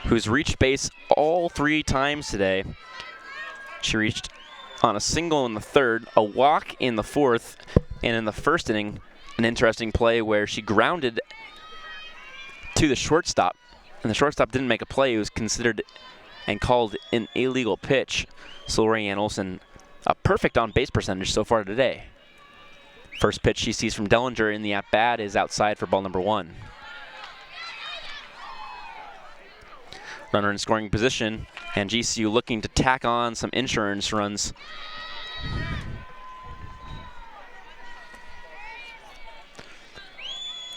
who's reached base all 3 times today. She reached on a single in the 3rd, a walk in the 4th, and in the 1st inning, an interesting play where she grounded to the shortstop, and the shortstop didn't make a play. It was considered and called an illegal pitch. So Lorianne Olson, a perfect on-base percentage so far today. First pitch she sees from Dellinger in the at-bat is outside for ball number 1. Runner in scoring position, and GCU looking to tack on some insurance runs.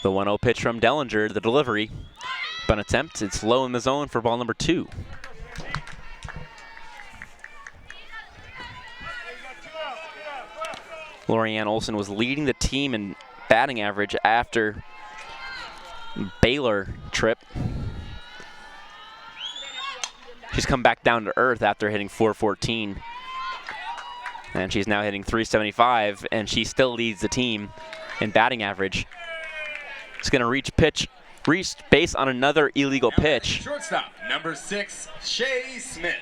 The 1-0 pitch from Dellinger, the delivery. An attempt, it's low in the zone for ball number 2. Lorianne Olson was leading the team in batting average after Baylor trip. She's come back down to earth after hitting .414. And she's now hitting .375, and she still leads the team in batting average. It's going to reach base on another illegal pitch. Shortstop, number 6, Shay Smith.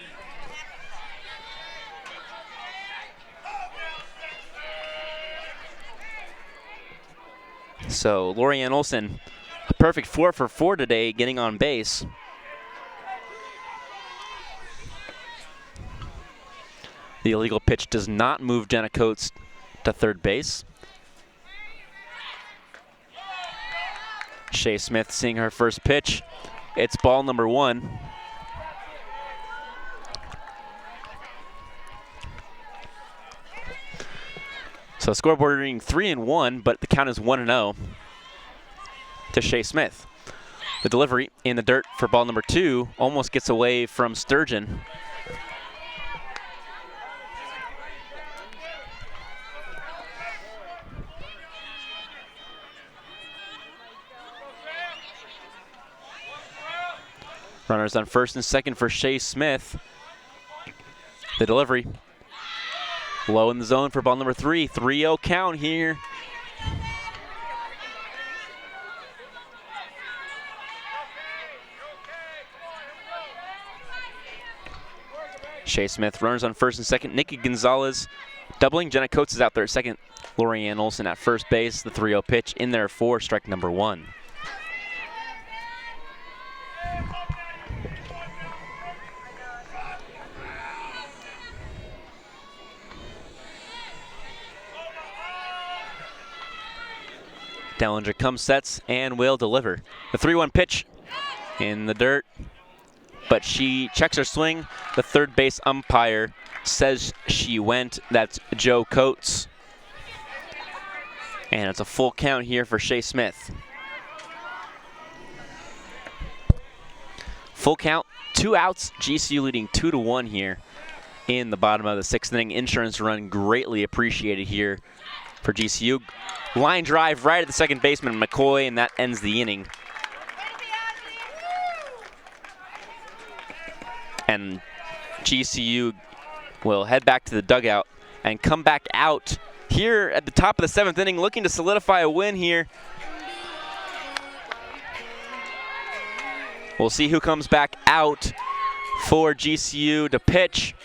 So Lorianne Olson, a perfect 4 for 4 today, getting on base. The illegal pitch does not move Jenna Coates to third base. Shay Smith seeing her first pitch. It's ball number 1. So scoreboard reading 3-1, but the count is 1-0 to Shay Smith. The delivery in the dirt for ball number 2 almost gets away from Sturgeon. Runners on first and second for Shay Smith. The delivery. Low in the zone for ball number 3. 3-0 count here. Shay Smith runners on first and second. Nikki Gonzalez doubling. Jenna Coates is out there at second. Lorianne Olson at first base. The 3-0 pitch in there for strike number 1. Dellinger comes, sets, and will deliver. The 3-1 pitch in the dirt, but she checks her swing. The third base umpire says she went. That's Joe Coates. And it's a full count here for Shay Smith. Full count, 2 outs. GCU leading 2-1 here in the bottom of the 6th inning. Insurance run greatly appreciated here for GCU. Line drive right at the second baseman, McCoy, and that ends the inning. And GCU will head back to the dugout and come back out here at the top of the 7th inning, looking to solidify a win here. We'll see who comes back out for GCU to pitch.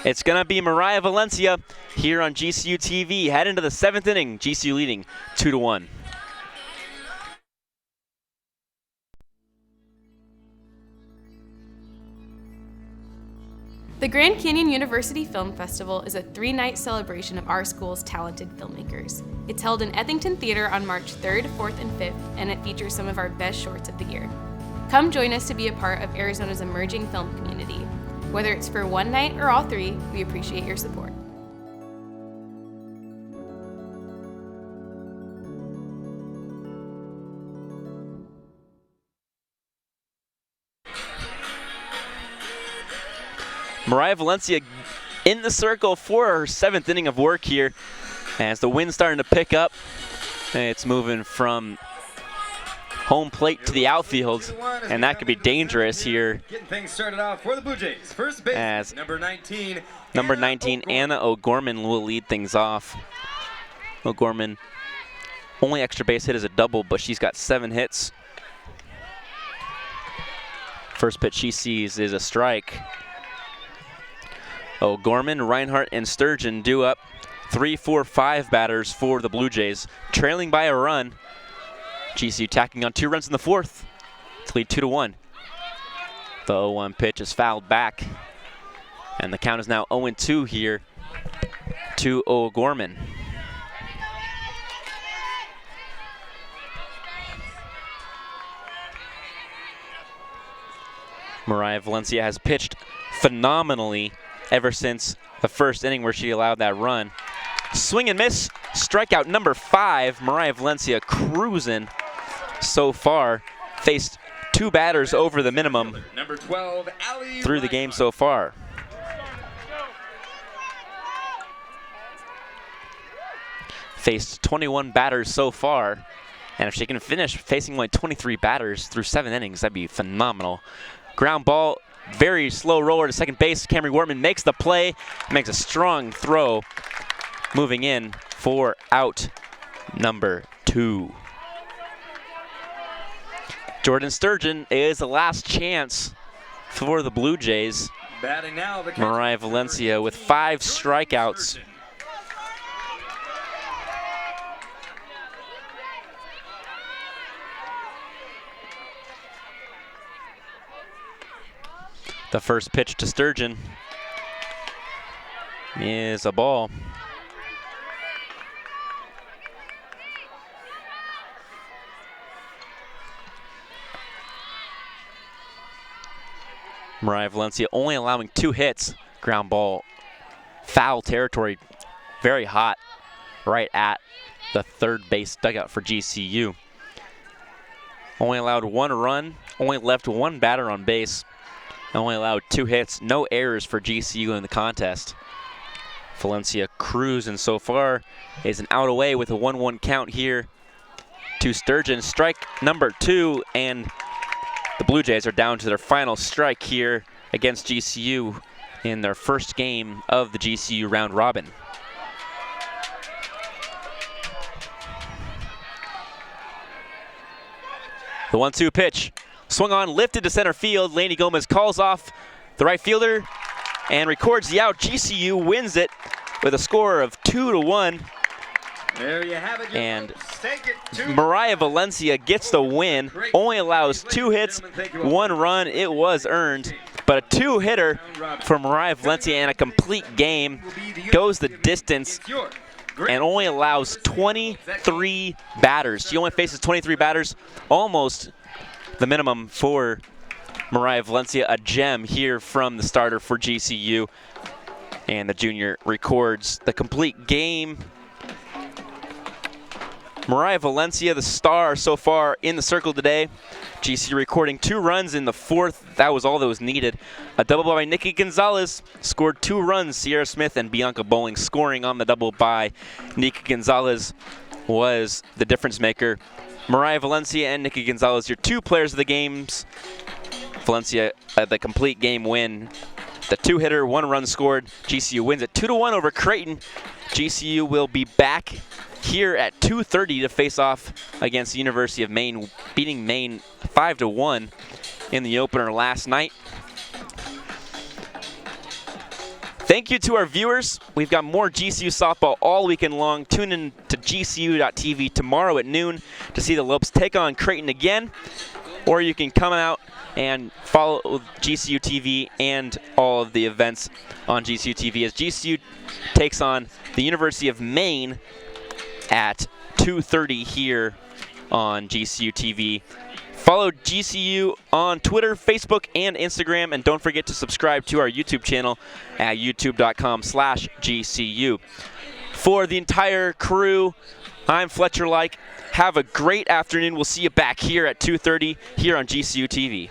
It's going to be Mariah Valencia here on GCU TV. Head into the 7th inning, GCU leading 2-1. The Grand Canyon University Film Festival is a 3-night celebration of our school's talented filmmakers. It's held in Ethington Theater on March 3rd, 4th, and 5th, and it features some of our best shorts of the year. Come join us to be a part of Arizona's emerging film community. Whether it's for one night or all 3, we appreciate your support. Mariah Valencia in the circle for her 7th inning of work here as the wind's starting to pick up. It's moving from home plate to the outfield, and that could be dangerous here. Getting things started off for the Blue Jays. First base, as number 19, Anna O'Gorman will lead things off. O'Gorman, only extra base hit is a double, but she's got 7 hits. First pitch she sees is a strike. O'Gorman, Reinhardt, and Sturgeon due up. 3, 4, 5 batters for the Blue Jays, trailing by a run. GCU tacking on 2 runs in the 4th to lead 2-1. The 0-1 pitch is fouled back, and the count is now 0-2 here to O'Gorman. Mariah Valencia has pitched phenomenally ever since the 1st inning where she allowed that run. Swing and miss, strikeout number 5. Mariah Valencia cruising so far. Faced 2 batters over the minimum number 12, through the game so far. Faced 21 batters so far, and if she can finish facing only 23 batters through 7 innings, that'd be phenomenal. Ground ball, very slow roller to second base. Camry Wortman makes the play, makes a strong throw, moving in for out number 2. Jordan Sturgeon is the last chance for the Blue Jays. Batting now, the Mariah Valencia with 5 strikeouts. The first pitch to Sturgeon is a ball. Mariah Valencia only allowing 2 hits. Ground ball, foul territory, very hot, right at the 3rd base dugout for GCU. Only allowed 1 run, only left 1 batter on base. Only allowed 2 hits, no errors for GCU in the contest. Valencia cruising so far is an out away with a 1-1 count here to Sturgeon. Strike number 2, and the Blue Jays are down to their final strike here against GCU in their first game of the GCU round robin. The 1-2 pitch. Swung on, lifted to center field. Lainey Gomez calls off the right fielder and records the out. GCU wins it with a score of 2-1. There you have it. And Mariah Valencia gets the win. Only allows 2 hits, 1 run. It was earned. But a 2-hitter for Mariah Valencia and a complete game. Goes the distance and only allows 23 batters. She only faces 23 batters, almost the minimum for Mariah Valencia. A gem here from the starter for GCU. And the junior records the complete game. Mariah Valencia, the star so far in the circle today. GCU recording 2 runs in the 4th. That was all that was needed. A double by Nikki Gonzalez scored 2 runs. Sierra Smith and Bianca Bowling scoring on the double by. Nikki Gonzalez was the difference maker. Mariah Valencia and Nikki Gonzalez, your 2 players of the games. Valencia, the complete game win the 2-hitter, 1 run scored. GCU wins it 2-1 over Creighton. GCU will be back here at 2:30 to face off against the University of Maine, beating Maine 5-1 in the opener last night. Thank you to our viewers. We've got more GCU softball all weekend long. Tune in to GCU.tv tomorrow at noon to see the Lopes take on Creighton again. Or you can come out and follow GCU TV and all of the events on GCU TV as GCU takes on the University of Maine at 2:30 here on GCU TV. Follow GCU on Twitter, Facebook, and Instagram, and don't forget to subscribe to our YouTube channel at youtube.com/GCU. For the entire crew, I'm Fletcher Like. Have a great afternoon. We'll see you back here at 2:30 here on GCU TV.